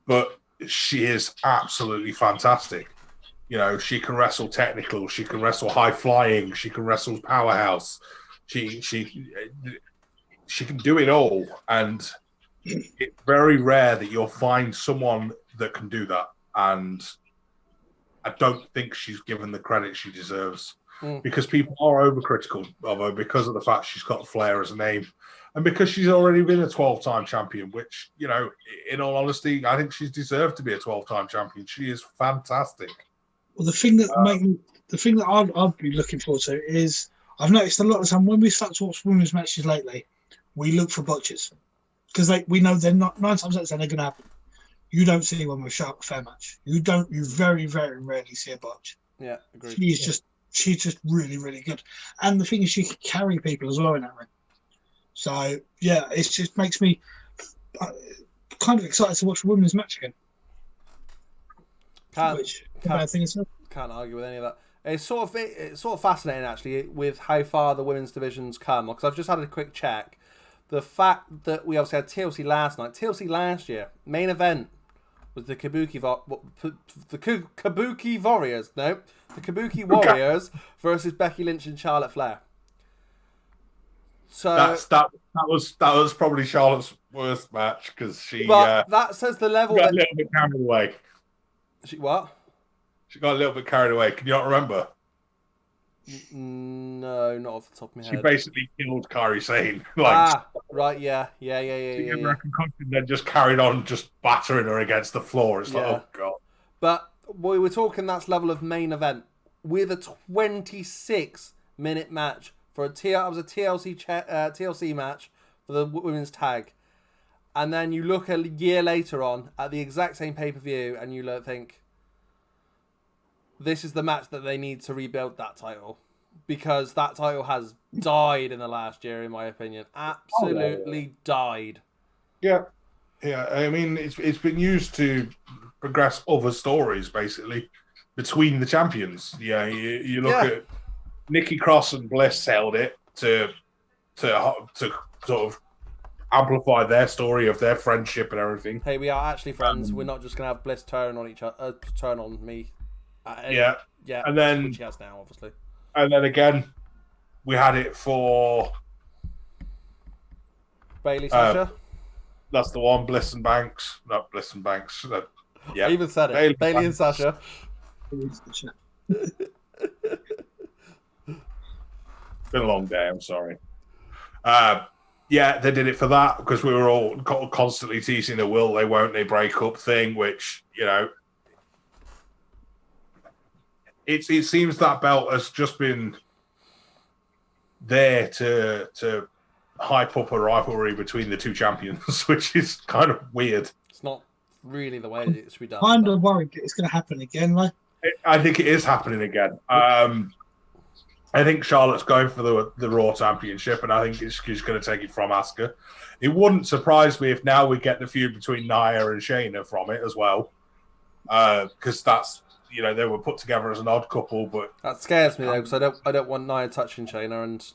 but she is absolutely fantastic. She can wrestle technical, she can wrestle high flying, she can wrestle powerhouse. She can do it all, and it's very rare that you'll find someone that can do that. And I don't think she's given the credit she deserves, because people are overcritical of her because of the fact she's got Flair as a name, and because she's already been a 12-time champion, which, in all honesty, I think she's deserved to be a 12-time champion. She is fantastic. Well, the thing that I'd be looking forward to is, I've noticed a lot of time when we start to watch women's matches lately, we look for botches, because we know they're not 9 times out of 10 they're going to happen. You don't see one with Charlotte Flair match. You very, very rarely see a botch. Yeah, agreed. She's just really, really good. And the thing is, she can carry people as well in that ring. So yeah, it just makes me kind of excited to watch a women's match again. Can't argue with any of that. It's sort of fascinating actually with how far the women's division's come, because I've just had a quick check. The fact that we obviously had TLC last night, TLC last year, main event was the Kabuki Warriors versus Becky Lynch and Charlotte Flair. So that was probably Charlotte's worst match, because she. But that says the level. Got a little bit carried away. She what? She got a little bit carried away. Can you not remember? No, not off the top of my head. She basically killed Kairi Sane. Right, yeah. She gave her a concussion, then just carried on, just battering her against the floor. It's like, oh god. But we were talking that's level of main event with a 26-minute match for a TLC match for the women's tag, and then you look a year later on at the exact same pay-per-view and you think, this is the match that they need to rebuild that title, because that title has died in the last year, in my opinion. Absolutely died. Yeah. I mean, it's been used to progress other stories, basically, between the champions. Yeah, you look at Nikki Cross and Bliss held it to sort of amplify their story of their friendship and everything. Hey, we are actually friends. We're not just gonna have Bliss turn on turn on me. Yeah, and then which he has now, obviously. And then again, we had it for Bailey Sasha. That's the one. Bliss and Banks. Not Bliss and Banks. Yeah, I even said it. Bailey and Sasha. Been a long day. I'm sorry. Yeah, they did it for that because we were all constantly teasing the will they, won't they break up thing, which, it seems that belt has just been there to hype up a rivalry between the two champions, which is kind of weird. It's not really the way it should be done. Kind of worried that it's going to happen again, though. I think it is happening again. I think Charlotte's going for the Raw Championship, and I think she's going to take it from Asuka. It wouldn't surprise me if now we get the feud between Nia and Shayna from it as well, because that's, you know, they were put together as an odd couple. But that scares me though, because I don't want Nia touching Shayna, and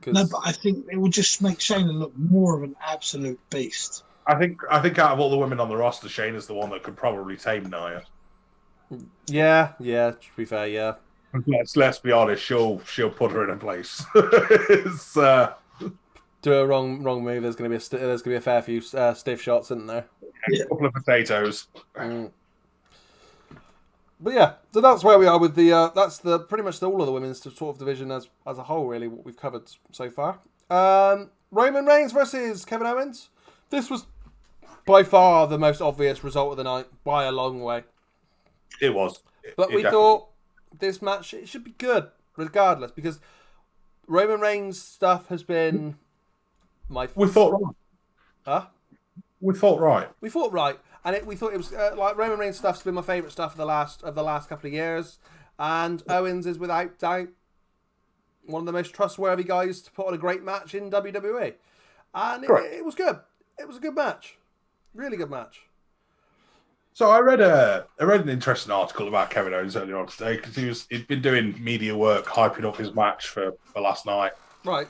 no, but I think it will just make Shayna look more of an absolute beast. I think out of all the women on the roster, Shayna's the one that could probably tame Nia. Yeah. To be fair, yeah. Let's be honest. She'll put her in a place. It's, do a wrong move. There's going to be a fair few stiff shots, isn't there? A couple of potatoes. But yeah, so that's where we are with the. That's the pretty much all of the women's sort of division as a whole. Really, what we've covered so far. Roman Reigns versus Kevin Owens. This was by far the most obvious result of the night by a long way. It was. But we thought this match, it should be good regardless, because Roman Reigns stuff has been we thought right. Huh? We thought right. We thought right, and we thought it was like Roman Reigns stuff's been my favourite stuff of the last couple of years, and Owens is without doubt one of the most trustworthy guys to put on a great match in WWE, and it was good. It was a good match, really good match. So I read an interesting article about Kevin Owens earlier on today, because he'd been doing media work hyping up his match for last night. Right.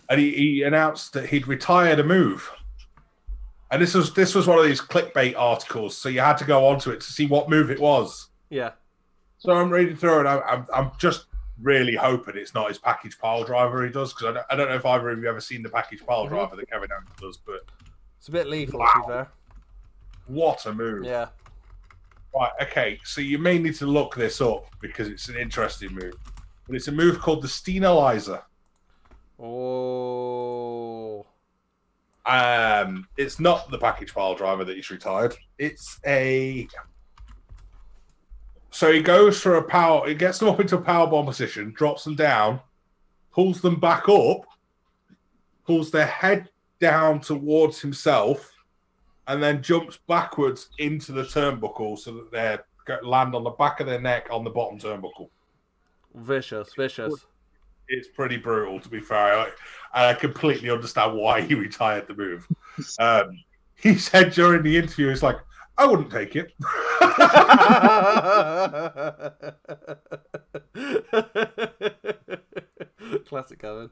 And he announced that he'd retired a move. And this was one of these clickbait articles, so you had to go onto it to see what move it was. Yeah. So I'm reading through it, and I'm just really hoping it's not his package pile driver he does, because I don't know if either of you ever seen the package pile driver that Kevin Owens does, but it's a bit lethal, to be fair. What a move. Yeah. Right, okay, so you may need to look this up because it's an interesting move. But it's a move called the Steenalizer. Oh. It's not the package pile driver that he's retired. It's a... So he goes for a power... He gets them up into a powerbomb position, drops them down, pulls them back up, pulls their head down towards himself, and then jumps backwards into the turnbuckle so that they land on the back of their neck on the bottom turnbuckle. Vicious. It's pretty brutal, to be fair. I completely understand why he retired the move. He said during the interview, he's like, I wouldn't take it. Classic Kevin.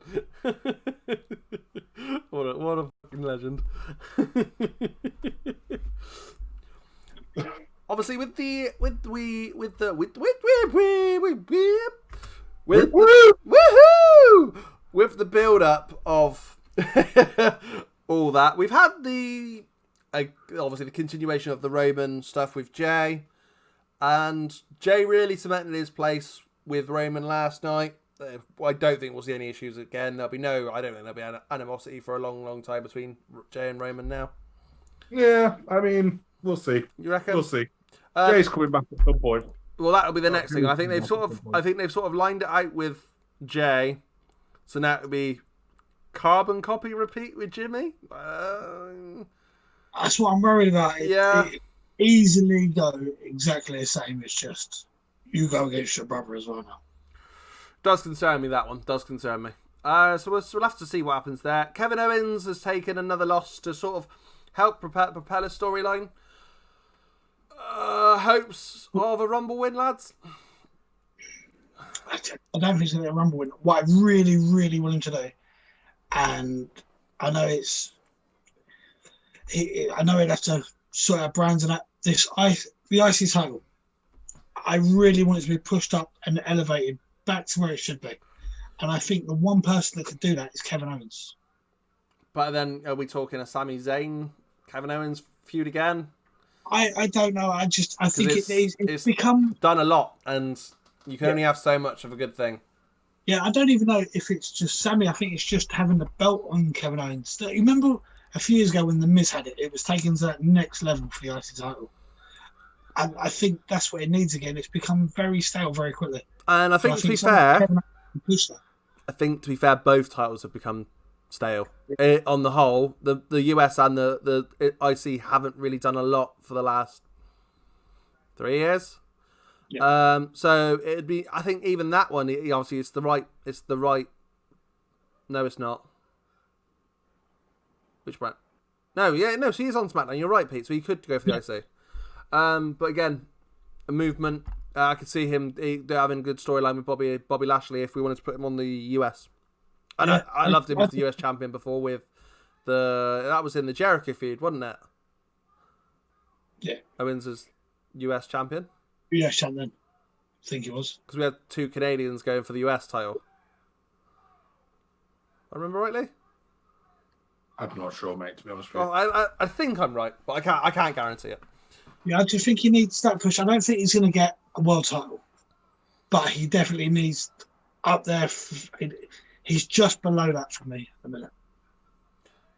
What a fucking legend. Obviously, with the build up of all that, we've had obviously the continuation of the Roman stuff with Jay, and Jay really cemented his place with Roman last night. I don't think we'll see any issues again. I don't think there'll be animosity for a long, long time between Jay and Roman now. Yeah, I mean, we'll see. You reckon? We'll see. Jay's coming back at some point. Well, that'll be the next thing. I think they've sort of lined it out with Jay, so now it'll be carbon copy repeat with Jimmy. That's what I'm worried about. Yeah. It easily go exactly the same. It's just you go against your brother as well now. Does concern me, that one. Does concern me. So we'll have to see what happens there. Kevin Owens has taken another loss to sort of help propel a storyline. Hopes of a Rumble win, lads? I don't think he's going to get a Rumble win. What I really, really want him to do, and I know I know he'd have to sort out brands and that. The IC title, I really want it to be pushed up and elevated back to where it should be. And I think the one person that could do that is Kevin Owens. But then, are we talking a Sami Zayn, Kevin Owens feud again? I don't know. I think it's become done a lot, and you can only have so much of a good thing. Yeah, I don't even know if it's just Sammy. I think it's just having the belt on Kevin Owens. You remember a few years ago when The Miz had it? It was taken to that next level for the IC title. And I think that's what it needs again. It's become very stale very quickly. And I think, to be fair, both titles have become stale. On the whole, the US and the IC haven't really done a lot for the last 3 years. Yeah. So it'd be, I think, even that one. Obviously, it's the right. No, it's not. Which brand? No, she is on SmackDown. You're right, Pete. So he could go for the IC. But again, a movement. I could see him having a good storyline with Bobby Lashley if we wanted to put him on the US. I loved him as the US champion before with that was in the Jericho feud, wasn't it? Yeah. Owens as US champion. US champion, I think it was. Because we had 2 Canadians going for the US title. I remember rightly. I'm not sure, mate. To be honest with you, I think I'm right, but I can't guarantee it. Yeah, I just think he needs that push. I don't think he's going to get a world title, but he definitely needs up there. He's just below that for me at the minute.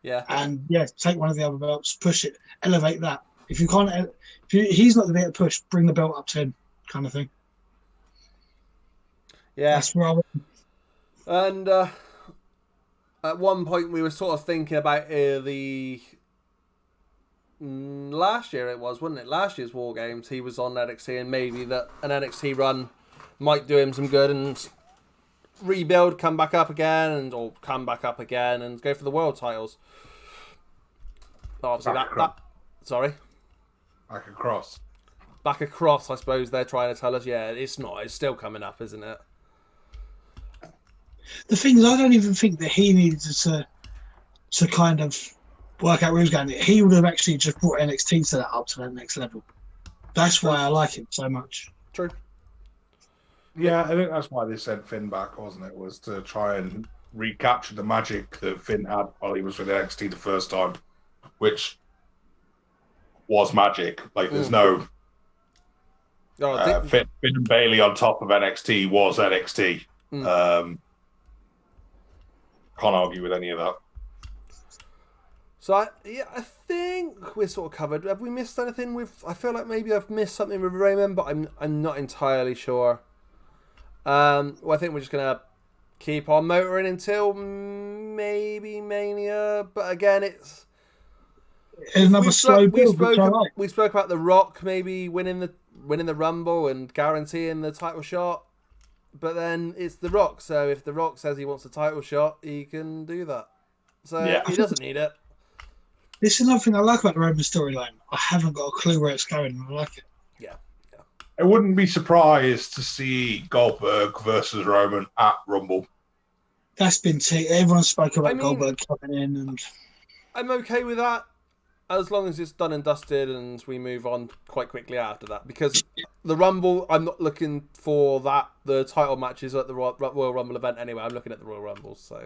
Yeah. And take one of the other belts, push it, elevate that. If you can't, he's not the bit to push, bring the belt up to him, kind of thing. Yeah. That's where I would. And at one point we were sort of thinking about the last year it was, wasn't it? Last year's War Games, he was on NXT, and maybe that an NXT run might do him some good and rebuild, come back up again, and go for the world titles. Obviously, sorry. Back across, I suppose they're trying to tell us. Yeah, it's not. It's still coming up, isn't it? The thing is, I don't even think that he needed to kind of work out where he was going. He would have actually just brought NXT to that next level. That's why I like him so much. True. Yeah, I think that's why they sent Finn back, wasn't it? Was to try and recapture the magic that Finn had while he was with NXT the first time, which was magic. Like, there's no Finn and Bailey on top of NXT was NXT. Can't argue with any of that. So I think we're sort of covered. Have we missed anything? I feel like maybe I've missed something with Raymond, but I'm not entirely sure. I think we're just gonna keep on motoring until maybe Mania. But again, it's another slow build. We spoke about The Rock maybe winning the Rumble and guaranteeing the title shot. But then it's The Rock, so if The Rock says he wants a title shot, he can do that. So he doesn't need it. This is another thing I like about the Roman storyline. I haven't got a clue where it's going, and I like it. Yeah. I wouldn't be surprised to see Goldberg versus Roman at Rumble. That's been everyone spoke about Goldberg coming in, and I'm okay with that as long as it's done and dusted and we move on quite quickly after that. Because the Rumble, I'm not looking for that. The title matches at the Royal Rumble event anyway. I'm looking at the Royal Rumbles, so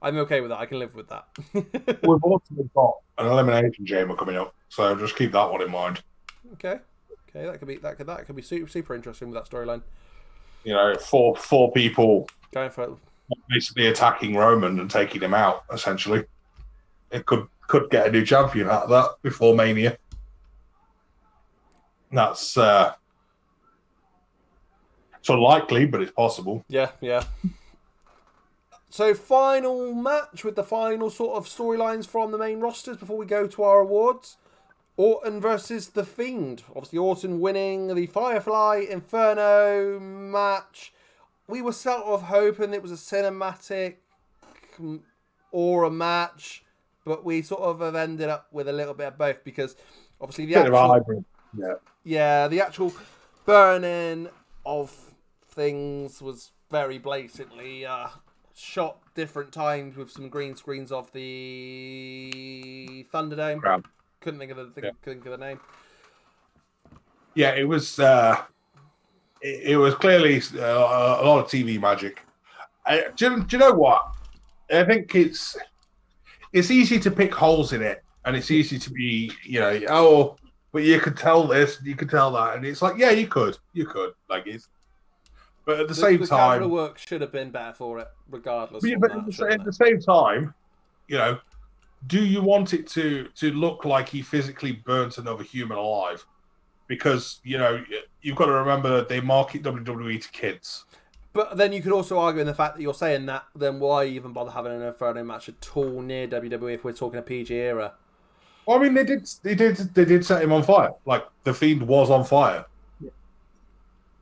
I'm okay with that. I can live with that. We've also got an elimination chamber coming up, so just keep that one in mind. Okay, that could be super interesting with that storyline. You know, four people going for basically attacking Roman and taking him out. Essentially, it could get a new champion out of that before Mania. That's it's unlikely, but it's possible. Yeah. So, final match with the final sort of storylines from the main rosters before we go to our awards. Orton versus The Fiend. Obviously, Orton winning the Firefly Inferno match. We were sort of hoping it was a cinematic or a match, but we sort of have ended up with a little bit of both because obviously the the actual burning of things was very blatantly shot different times with some green screens of the Thunderdome. Crap. Couldn't think of the name. Yeah, it was clearly a lot of TV magic. Do you know what? I think it's easy to pick holes in it, and it's easy to be, but you could tell this, you could tell that, and it's like, yeah, you could, like it's. But at the same time, camera work should have been better for it, regardless. But at the same time, do you want it to look like he physically burnt another human alive? because you've got to remember they market WWE to kids. But then you could also argue in the fact that you're saying that, then why even bother having an Inferno match at all near WWE if we're talking a PG era? Well, I mean, they did set him on fire. Like, the Fiend was on fire.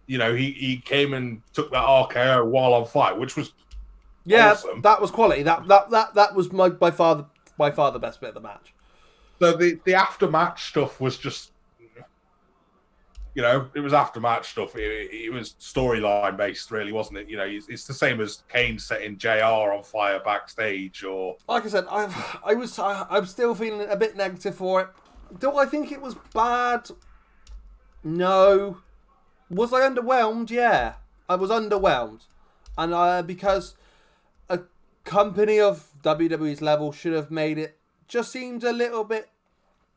Yeah. He came and took that RKO while on fire, which was awesome. That was quality. That was by far the best bit of the match. So the after match stuff was just. It was after-match stuff. It was storyline based, really, wasn't it? It's the same as Kane setting JR on fire backstage, or like I said, I'm still feeling a bit negative for it. Do I think it was bad? No. Was I underwhelmed? Yeah, I was underwhelmed, and because a company of WWE's level should have made it just seemed a little bit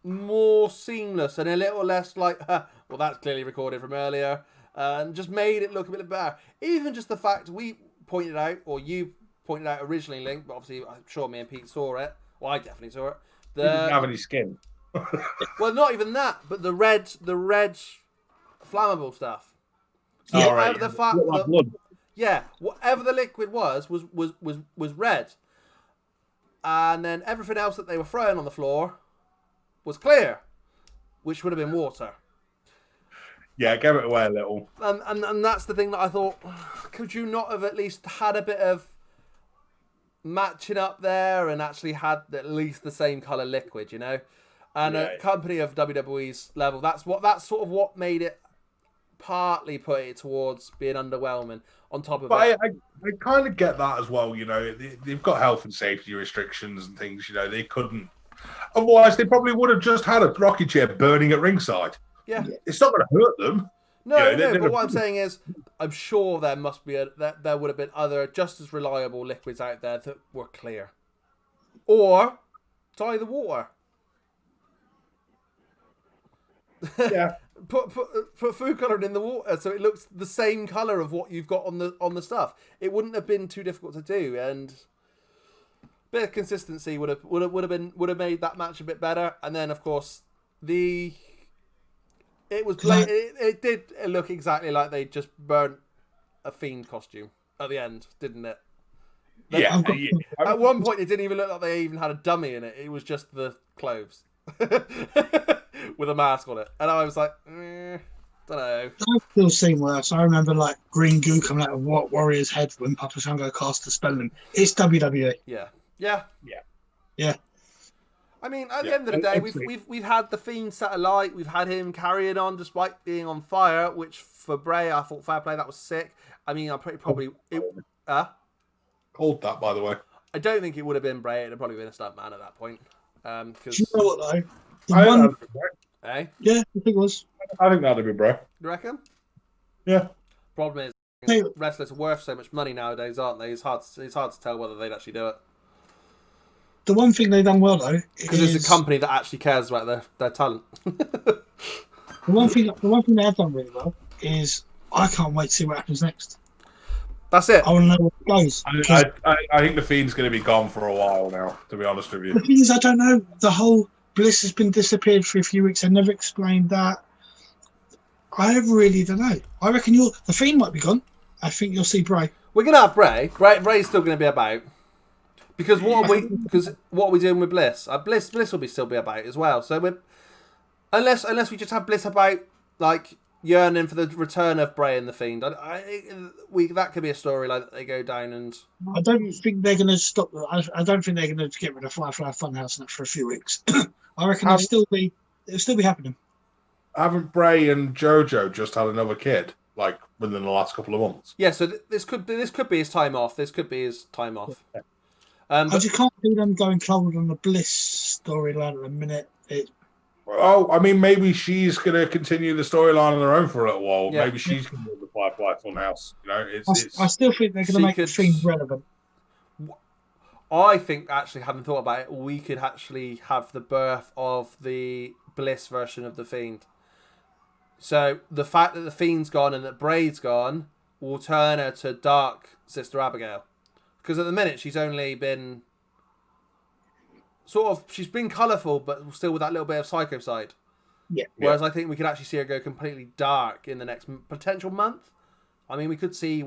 more seamless and a little less like, well, that's clearly recorded from earlier, and just made it look a bit better. Even just the fact we pointed out, or you pointed out originally, Link, but obviously I'm sure me and Pete saw it. Well, I definitely saw it. He didn't have any skin. Well, not even that, but the red flammable stuff. So Oh, whatever right. the fact, Like blood. yeah, whatever the liquid was red, and then everything else that they were throwing on the floor was clear, which would have been water. Yeah, give it away a little. And that's the thing that I thought, could you not have at least had a bit of matching up there and actually had at least the same colour liquid, And a company of WWE's level, that's sort of what made it partly put it towards being underwhelming on top of it. I kind of get that as well, They've got health and safety restrictions and things, they couldn't. Otherwise, they probably would have just had a rocket chair burning at ringside. Yeah. It's not going to hurt them. No, but what I'm saying is, I'm sure there must be there would have been other just as reliable liquids out there that were clear. Or dye the water. Yeah. Put food colouring in the water so it looks the same colour of what you've got on the stuff. It wouldn't have been too difficult to do, and a bit of consistency would have made that match a bit better. And then of course it did look exactly like they just burnt a Fiend costume at the end, didn't it? Yeah. At one point, it didn't even look like they even had a dummy in it. It was just the clothes with a mask on it, and I was like, don't know. I still seen worse. I remember like green goo coming out of Warrior's head when Papa Shango cast the spell, and it's WWE. Yeah. I mean, at the end of the day, we've had the Fiend set alight. We've had him carrying on despite being on fire, which for Bray, I thought fair play. That was sick. I mean, I'm pretty probably Called that, by the way. I don't think it would have been Bray. It'd have probably been a stunt man at that point. Do you know what though? Eh? Yeah, I think it was. I think that'd be Bray. You reckon? Yeah. Problem is, wrestlers are worth so much money nowadays, aren't they? It's hard to tell whether they'd actually do it. The one thing they've done well though, because it's a company that actually cares about their talent. the one thing they have done really well is I can't wait to see what happens next. That's it. I want to know where it goes. I think the Fiend's going to be gone for a while now, to be honest with you. The thing is, I don't know. The whole Bliss has been disappeared for a few weeks. I never explained that. I really don't know. I reckon the Fiend might be gone. I think you'll see Bray. We're going to have Bray. Bray's still going to be about. Because what are we doing with Bliss? Bliss will still be about as well. So unless we just have Bliss about like yearning for the return of Bray and the Fiend, that could be a storyline that they go down and. I don't think they're going to stop. I don't think they're going to get rid of Firefly Funhouse for a few weeks. I reckon it'll still be happening. Haven't Bray and JoJo just had another kid like within the last couple of months? Yeah, so this could be his time off. This could be his time off. I just can't see them going cold on the Bliss storyline at the minute. Oh, I mean, maybe she's going to continue the storyline on her own for a little while. Yeah. Maybe she's going to do the Firefly Funhouse. I still think they're going to make the Fiend relevant. I think, actually, having thought about it, we could actually have the birth of the Bliss version of the Fiend. So the fact that the Fiend's gone and that Bray's gone will turn her to Dark Sister Abigail. Because at the minute, she's only been she's been colourful, but still with that little bit of psycho side. Yeah. Whereas I think we could actually see her go completely dark in the next potential month. I mean, we could see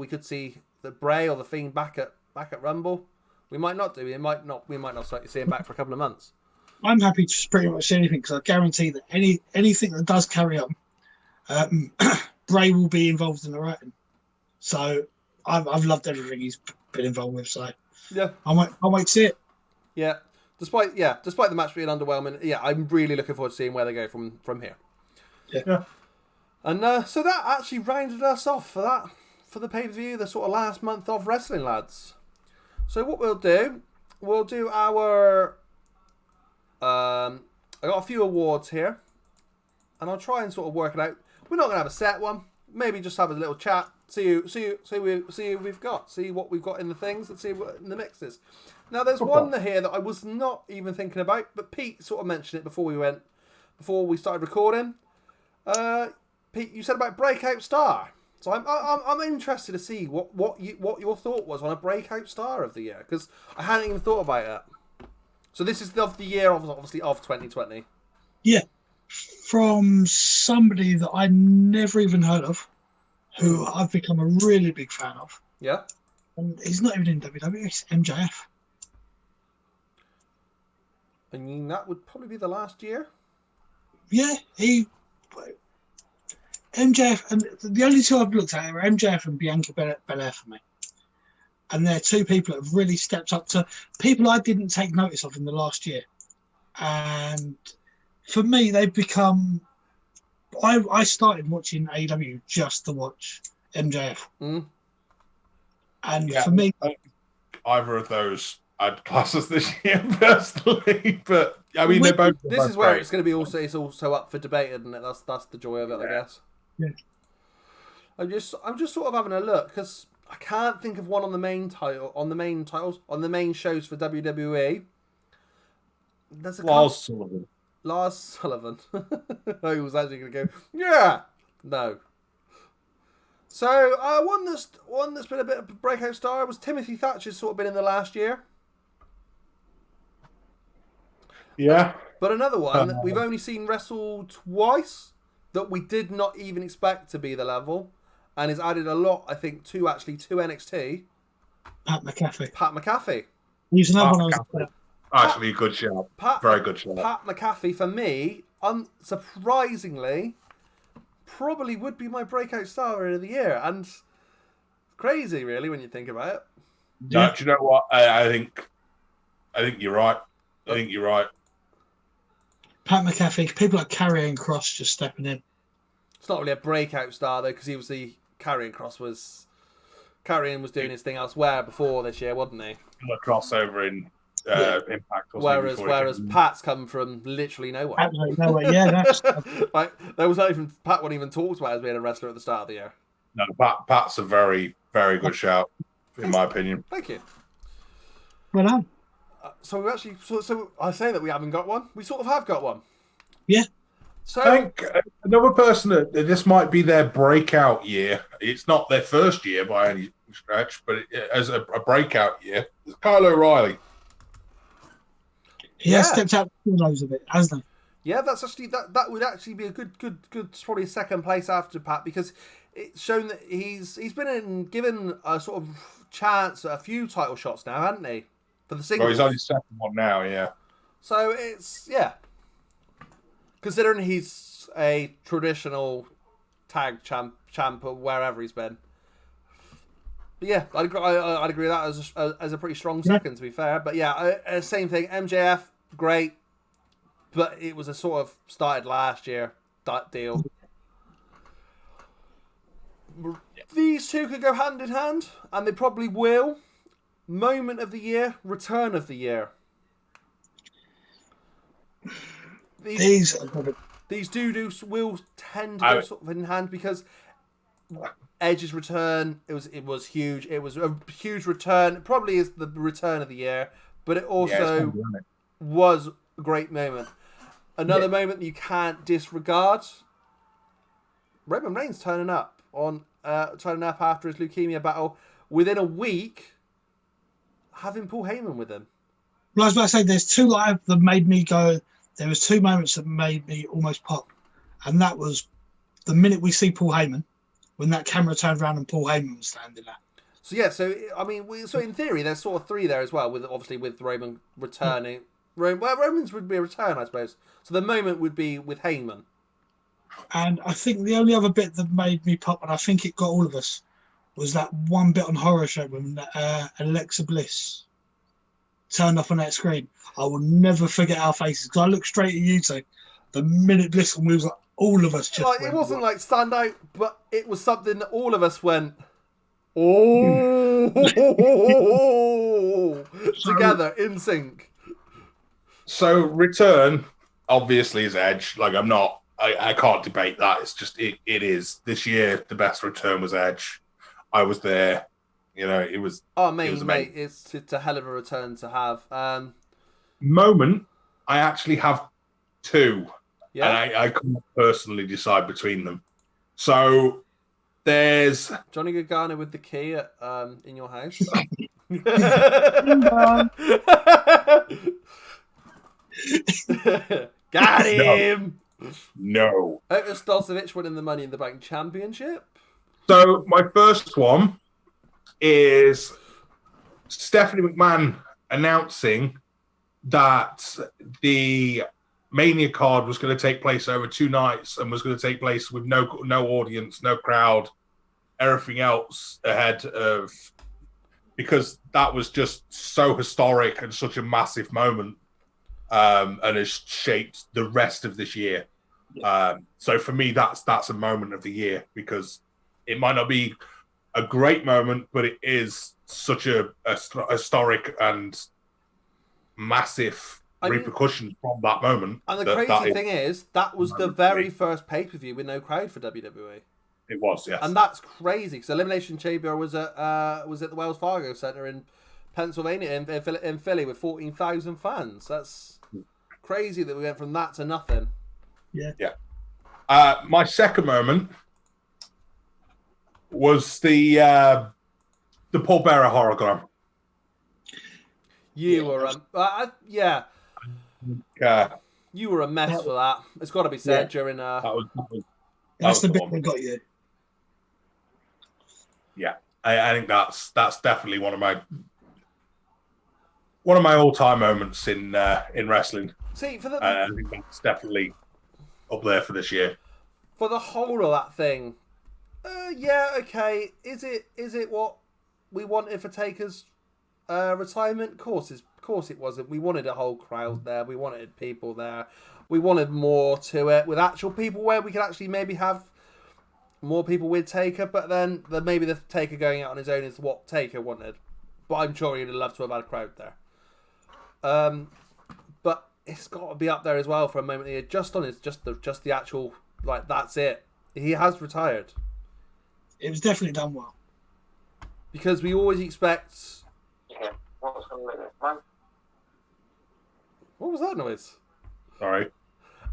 the Bray or the Fiend back at Rumble. We might not do. We might not start see him back for a couple of months. I'm happy to pretty much see anything because I guarantee that anything that does carry on, Bray will be involved in the writing. So I've loved everything he's been involved with. So yeah, I'll wait to see it. Yeah, despite the match being underwhelming, yeah, I'm really looking forward to seeing where they go from here. Yeah. And so that actually rounded us off for the pay-per-view, the sort of last month of wrestling, lads. So what we'll do our I got a few awards here, and I'll try and sort of work it out. We're not gonna have a set one. Maybe just have a little chat. See who we've got. See what we've got in the things. And see what in the mixes. Now there's one here that I was not even thinking about, but Pete sort of mentioned it before we started recording. Pete, you said about breakout star. So I'm interested to see what your thought was on a breakout star of the year, because I hadn't even thought about it. So this is of the year, obviously, of 2020. Yeah, from somebody that I never even heard of, who I've become a really big fan of. Yeah. And he's not even in WWE, it's MJF. I mean, that would probably be the last year. Yeah, MJF, and the only two I've looked at are MJF and Bianca Belair for me. And they're two people that have really stepped up to people I didn't take notice of in the last year. And for me, they've become... I started watching AEW just to watch MJF. Mm. And for me... Either of those I'd class as this year, personally. But, I mean, they're both... This is where it's going to be also... It's also up for debate, isn't it? That's the joy of it, I guess. Yeah. I'm just sort of having a look, because I can't think of one on the main title, on the main shows for WWE. There's a Lars Sullivan. Lars Sullivan. I was actually going to go, yeah, no. So one that's been a bit of a breakout star was Timothy Thatcher's sort of been in the last year. Yeah. But another one that we've only seen wrestle twice that we did not even expect to be the level, and has added a lot, I think, to NXT. Pat McAfee. He's another one I was... Actually, good shout. Very good shout. Pat McAfee, for me, unsurprisingly, probably would be my breakout star of the year. And crazy, really, when you think about it. Yeah. Do you know what? I think you're right. I think you're right. Pat McAfee, people like Karrion Kross just stepping in. It's not really a breakout star, though, because he was Karrion was doing his thing elsewhere before this year, wasn't he? A crossover in Impact. Whereas Pat's come from literally nowhere. Absolutely nowhere. Yeah, that's... like, there was not even... Pat wasn't even talked about as being a wrestler at the start of the year. No, Pat's a very, very good shout, in my opinion. Thank you. Well done. So we actually, so I say that we haven't got one. We sort of have got one. Yeah. So I think another person that this might be their breakout year. It's not their first year by any stretch, but as a breakout year, it's Kyle O'Reilly. He has stepped out the nose a bit, hasn't he? Yeah, that's actually that would actually be a good probably second place after Pat, because it's shown that he's been given a sort of chance at a few title shots now, hasn't he? For the singles. Well, he's on his second one now, yeah. So it's, considering he's a traditional tag champ or wherever he's been. But yeah, I'd agree with that as a pretty strong second, to be fair. But yeah, same thing. MJF, great, but it was a sort of started last year deal. These two could go hand in hand, and they probably will. Moment of the year, return of the year. These will tend to go sort of in hand, because Edge's return, it was huge. It was a huge return. It probably is the return of the year, but it also was a great moment. Another moment that you can't disregard. Roman Reigns turning up after his leukemia battle within a week, having Paul Heyman with him. Well, I was about to say, there's two that made me go. There was two moments that made me almost pop. and that was the minute we see Paul Heyman, when that camera turned around and Paul Heyman was standing there. So yeah, so I mean, so in theory, there's sort of 3 there as well. With obviously with Roman returning, Roman's would be a return, I suppose. So the moment would be with Heyman. And I think the only other bit that made me pop, and I think it got all of us, was that one bit on Horror Show when Alexa Bliss turned up on that screen. I will never forget our faces because I looked straight at you two. The minute Bliss was like, all of us just Like, went, it wasn't like stand out, but it was something that all of us went, oh, together in sync. So return obviously is Edge. Like I can't debate that. It's just it is this year the best return was Edge. I was there. You know, it was. Oh, mate, it's a hell of a return to have. Moment, I actually have 2. Yeah. And I can't personally decide between them. So there's Johnny Gargano with the key at, in your house. Got him! no. Otis Stolzevich winning the Money in the Bank Championship. So my first one is Stephanie McMahon announcing that the Mania card was going to take place over 2 nights and was going to take place with no audience, no crowd, everything else ahead of, because that was just so historic and such a massive moment, and has shaped the rest of this year. So for me, that's a moment of the year because it might not be a great moment, but it is such a historic and massive repercussions from that moment. And the crazy thing is, that was the very first pay-per-view with no crowd for WWE. It was, yes. And that's crazy, because Elimination Chamber was at the Wells Fargo Center in Pennsylvania, in Philly, with 14,000 fans. That's crazy that we went from that to nothing. Yeah. My second moment was the Paul Bearer hologram. You were you were a mess for that. It's got to be said during. That's the bit that got you. Yeah, I think that's definitely one of my all-time moments in wrestling. See, I think that's definitely up there for this year. For the whole of that thing, okay. Is it what we wanted for Taker's retirement? Of course it wasn't. We wanted a whole crowd there. We wanted people there. We wanted more to it with actual people where we could actually maybe have more people with Taker. But then maybe the Taker going out on his own is what Taker wanted. But I'm sure he'd love to have had a crowd there. But it's got to be up there as well for a moment here. Just the actual, like, that's it. He has retired. It was definitely done well. Because we always expect. What was that noise? Sorry.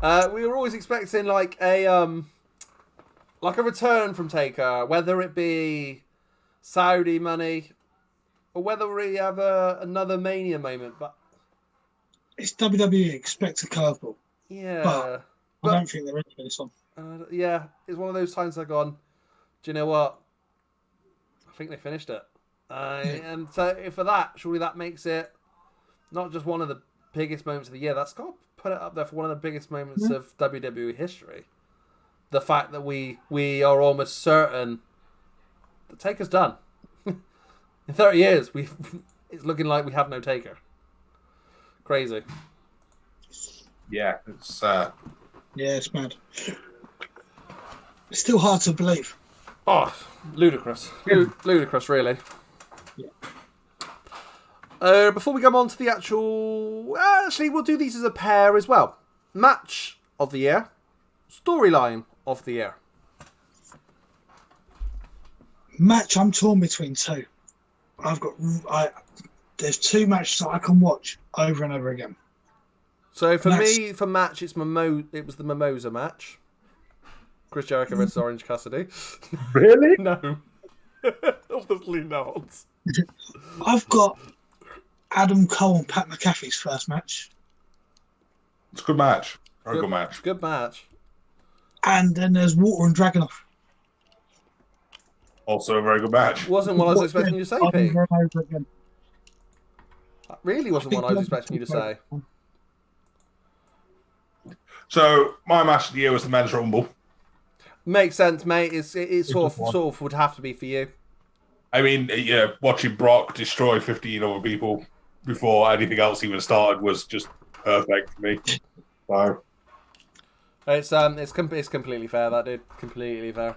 We were always expecting like a return from Taker, whether it be Saudi money or whether we have another Mania moment. But it's WWE. Expect a curveball. Yeah, but I don't think they're ready for this one. Yeah, it's one of those times I've gone, do you know what? I think they finished it. And so for that, surely that makes it not just one of the biggest moments of the year. That's got to put it up there for one of the biggest moments of WWE history. The fact that we are almost certain that Taker's done. In 30 years, it's looking like we have no Taker. Crazy. Yeah, it's it's mad. It's still hard to believe. Oh, ludicrous. Ludicrous, really. Yeah. Before we come on to the actual... Actually, we'll do these as a pair as well. Match of the year. Storyline of the year. Match, I'm torn between 2. There's 2 matches that I can watch over and over again. So for me, for match, it was the Mimosa match. Chris Jericho versus Orange Cassidy. Really? No. Obviously not. I've got Adam Cole and Pat McAfee's first match. It's a good match. Very good match. Good match. And then there's Water and Dragunov. Also a very good match. Wasn't what I was expecting you to say, Over Pete. and over again. That really wasn't what I was expecting you to say. So my match of the year was the men's rumble. Makes sense, mate. It sort of would have to be for you. I mean, watching Brock destroy 15 other people before anything else even started was just perfect for me. So it's completely fair. That dude, completely fair.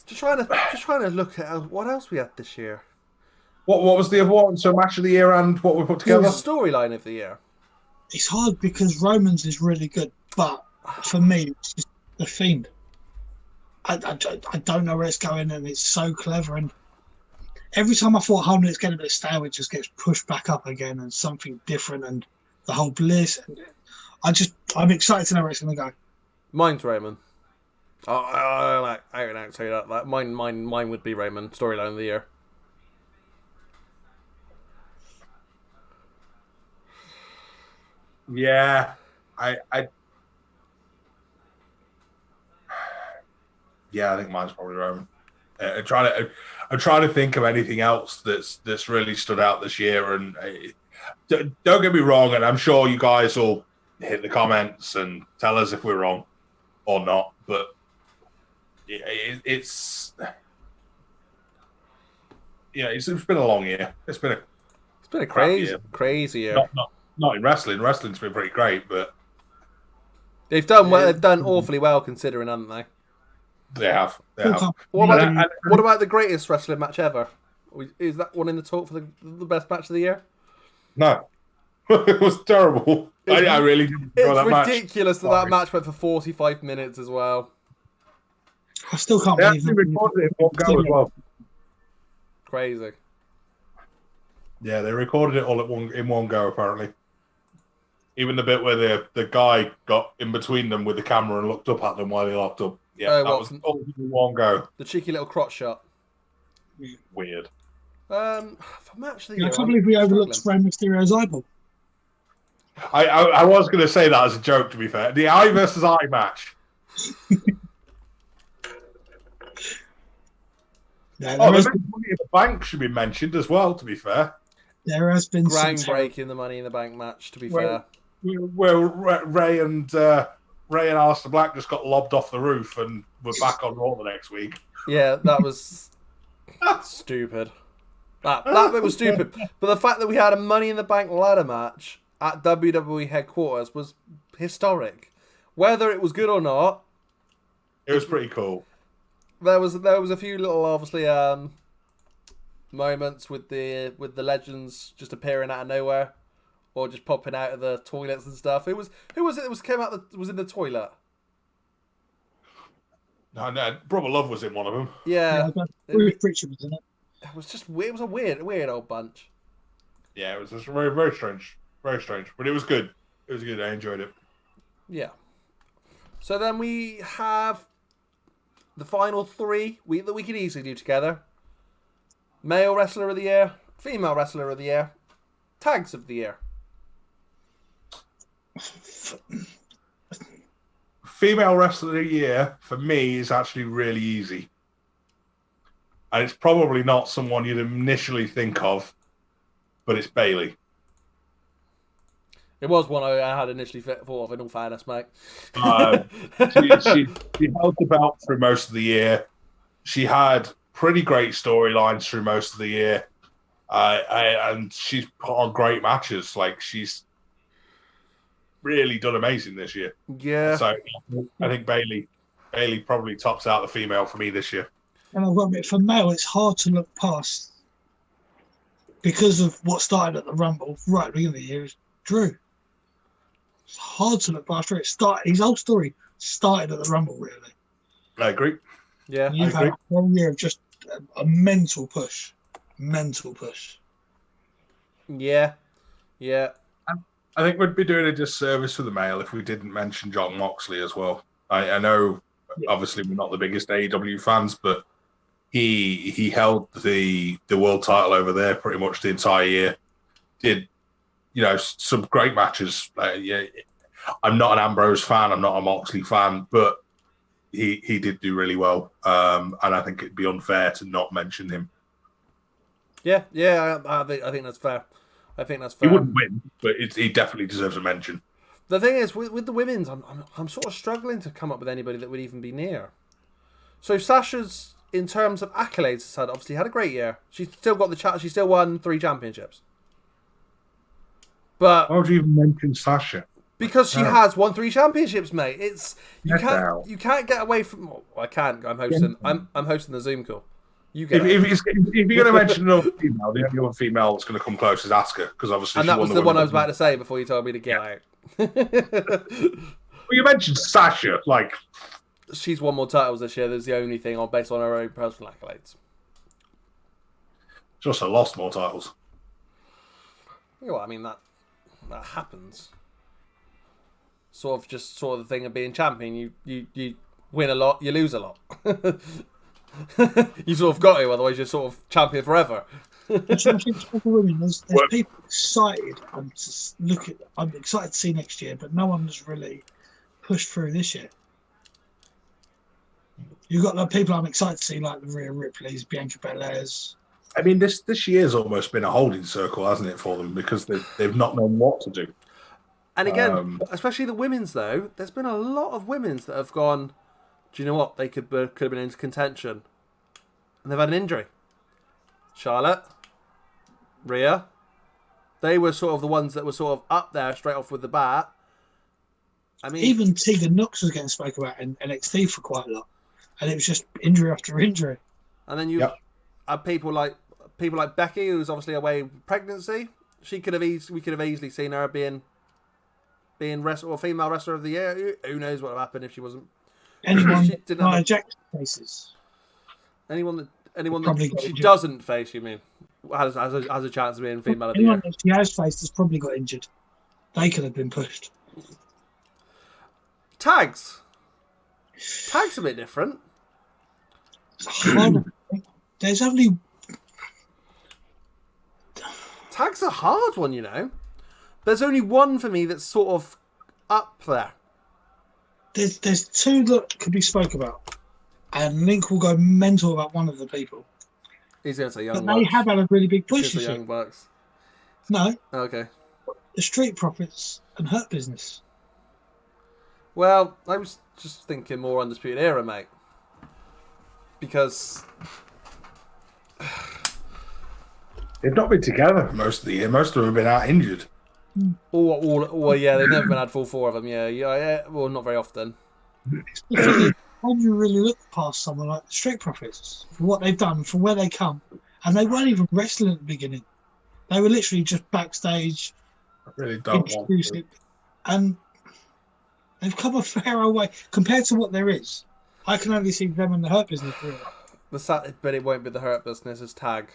Just trying to look at what else we had this year. what was the other one? So match of the year and what we put together? Storyline of the year. It's hard because Romans is really good, but for me, it's just the Fiend. I don't know where it's going, and it's so clever. And every time I thought holding it's getting a bit stale, it just gets pushed back up again, and something different, and the whole bliss. And I'm excited to know where it's going to go. Mine's Raymond. I can tell you that. Mine would be Raymond. Storyline of the year. Yeah, I think mine's probably Roman. I'm trying to think of anything else that's really stood out this year. And don't get me wrong, and I'm sure you guys will hit the comments and tell us if we're wrong or not. But it's been a long year. It's been a crazy year. Not in wrestling. Wrestling's been pretty great, but they've done well. They've done awfully well considering, haven't they? They have. What about the greatest wrestling match ever? Is that one in the talk for the best match of the year? No, it was terrible. I really didn't enjoy that match. It's ridiculous that match went for 45 minutes as well. I still can't They believe actually recorded it in one go as well. Crazy. Yeah, they recorded it all in one go apparently. Even the bit where the guy got in between them with the camera and looked up at them while they locked up. Yeah, that was all in one go. The cheeky little crotch shot. Weird. For match of the year, I can't believe we overlooked Rey Mysterio's eyeball. I was going to say that as a joke, to be fair. The eye versus eye match. Yeah, the Money in the Bank should be mentioned as well, to be fair. There has been groundbreaking the Money in the Bank match, to be fair. Where Ray and Aleister Black just got lobbed off the roof and were back on Raw the next week. Yeah, that was stupid. That bit was stupid. But the fact that we had a Money in the Bank ladder match at WWE headquarters was historic. Whether it was good or not, it was pretty cool. There was a few little obviously moments with the legends just appearing out of nowhere. Or just popping out of the toilets and stuff. Who was it? Was in the toilet. No, Brother Love was in one of them. Yeah, Preacher was in it. It was just weird. It was a weird old bunch. Yeah, it was just very, very strange, but it was good. It was good. I enjoyed it. Yeah. So then we have the final three that we could easily do together: male wrestler of the year, female wrestler of the year, tags of the year. Female wrestler of the year for me is actually really easy, and it's probably not someone you'd initially think of, but it's Bayley. It was one I had initially thought of, in all fairness, mate. She held the belt through most of the year. She had pretty great storylines through most of the year, and she's put on great matches. Like, she's really done amazing this year. Yeah. So I think Bayley probably tops out the female for me this year. And I've got to admit, for male, it's hard to look past because of what started at the Rumble right at the beginning of the year is Drew. It's hard to look past Drew. His whole story started at the Rumble, really. I agree. Yeah, You've had a whole year of just a mental push. Yeah. I think we'd be doing a disservice for the male if we didn't mention Jon Moxley as well. I know, obviously, we're not the biggest AEW fans, but he held the world title over there pretty much the entire year. Did some great matches. I'm not an Ambrose fan. I'm not a Moxley fan, but he did do really well. And I think it'd be unfair to not mention him. Yeah. I think that's fair. I think that's He fair. wouldn't win, but he definitely deserves a mention. The thing is, with the women's, I'm sort of struggling to come up with anybody that would even be near. So Sasha's, in terms of accolades, has obviously had a great year. She's still got the chat. She still won 3 championships. But why would you even mention Sasha? Because she has won 3 championships, mate. It's you Yes, you can't get away from. Well, I can't. I'm hosting. I'm hosting the Zoom call. You get if you're going to mention another female, the only other female that's going to come close is Asuka, because obviously. And she that was won the one I was women's- about to say before you told me to get out. Well, you mentioned Sasha, like She's won more titles this year. That's the only thing based on her own personal accolades. she also lost more titles. You know what I mean? That happens. Sort of the thing of being champion. You win a lot, you lose a lot. You sort of got to, otherwise you're sort of champion forever. But I think for women, there's people excited. I'm excited to see next year, but no one's really pushed through this year. You've got like people I'm excited to see, like the Rhea Ripley's, Bianca Belairs. I mean, this year's almost been a holding circle, hasn't it, for them, because they've not known what to do. And again, especially the women's though, there's been a lot of women's that have gone. Do you know what? They could have been into contention, and they've had an injury. Charlotte, Rhea, they were sort of the ones that were sort of up there straight off with the bat. I mean, Even Tegan Knox was getting spoken about in NXT for quite a lot, and it was just injury after injury. and then you have people like Becky, who's obviously away with pregnancy. We could have easily seen her being wrestler or female wrestler of the year. Who knows what would happen if she wasn't? Anyone She that didn't have Nia Jax faces. anyone Probably that got she injured. doesn't face. You mean has a chance of being female of the Anyone year? that she has faced has probably got injured. They could have been pushed. Tags a bit different. It's hard. There's only Tag's a hard one, you know. There's only one for me that's sort of up there. there's 2 that could be spoke about, and Link will go mental about one of the people. He's going to say Young But Bucks. they have had a really big He's push gonna this say year. Young Bucks. No, Okay. the Street Profits and Hurt Business. Well, I was just thinking more Undisputed Era, mate. Because They've not been together most of the year. Most of them have been out injured. yeah, they've never been had full 4 of them. Yeah. Well, not very often. How do you really look past someone like the Street Profits for what they've done, from where they come? And they weren't even wrestling at the beginning. They were literally just backstage, I really don't want introduced to. it. And they've come a fair way compared to what there is. I can only see them and the Hurt Business. Really. But it won't be the Hurt Business as tag.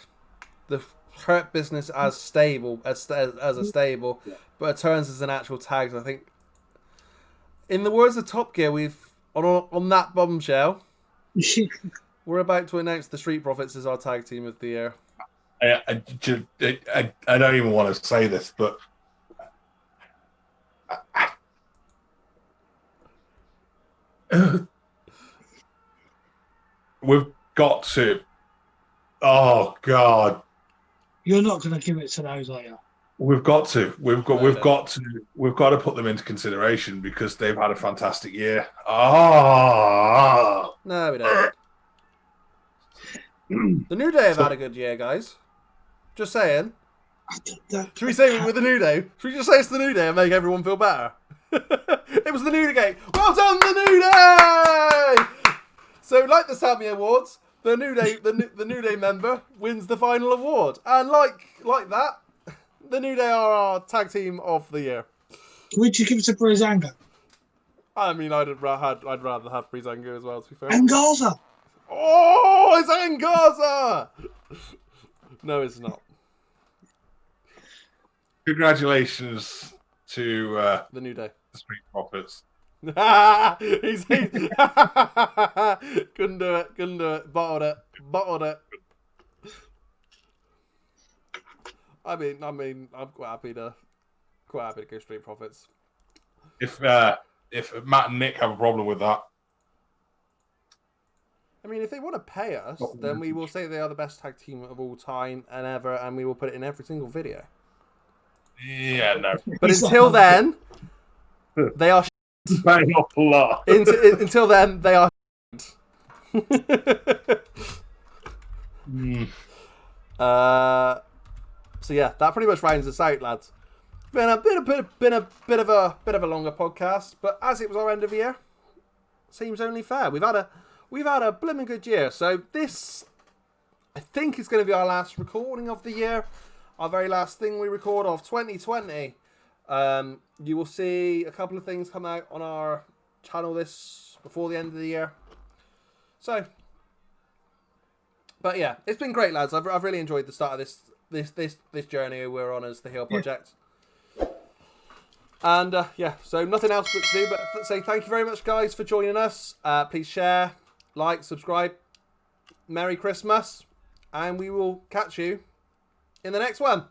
The Hurt Business as stable as a stable, but it turns as an actual tag. And I think, in the words of Top Gear, we've on that bombshell, we're about to announce the Street Profits as our tag team of the year. I don't even want to say this, but we've got to. Oh God, You're not going to give it to those, are you? we've got to. We've got to put them into consideration because they've had a fantastic year. Ah, No, we don't. The New Day have had a good year, guys. Just saying. Should we say it with the New Day? Should we just say it's the New Day and make everyone feel better? It was the New Day. Well done, the New Day! So, like the Sammy Awards, the New Day, the New Day member wins the final award, and like that, the New Day are our tag team of the year. Would you give it to Breezango? I mean, I'd rather have Breezango as well. To be fair. And Gaza? Oh, it's Angaza! No, it's not. congratulations to The New Day. the Street Profits. He's couldn't do it. Bottled it. I mean, I'm quite happy to go Street Profits. if Matt and Nick have a problem with that. I mean, if they want to pay us, then we will say they are the best tag team of all time and ever, and we will put it in every single video. Yeah, no. But until then, they are Paying off a lot. until then, they are So yeah, that pretty much rounds us out, lads. Been a bit of a longer podcast, but as it was our end of year, seems only fair. We've had a blooming good year. So this, I think, is going to be our last recording of the year, our very last thing we record of 2020. You will see a couple of things come out on our channel before the end of the year. So, but yeah, it's been great, lads. I've really enjoyed the start of this journey we're on as the Heel Project. And yeah, so nothing else but to do but say thank you very much, guys, for joining us. Please share, like, subscribe. Merry Christmas, and we will catch you in the next one.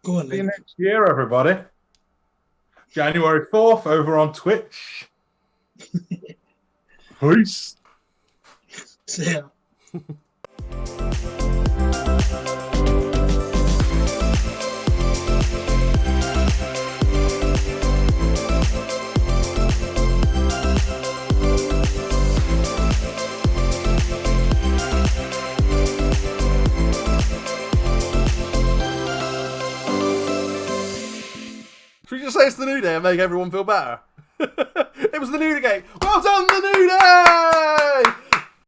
Go on, See you Lee. next year, everybody. January 4th over on Twitch. Peace. See ya. Should we just say it's the New Day and make everyone feel better? It was the New Day. Well done, the New Day!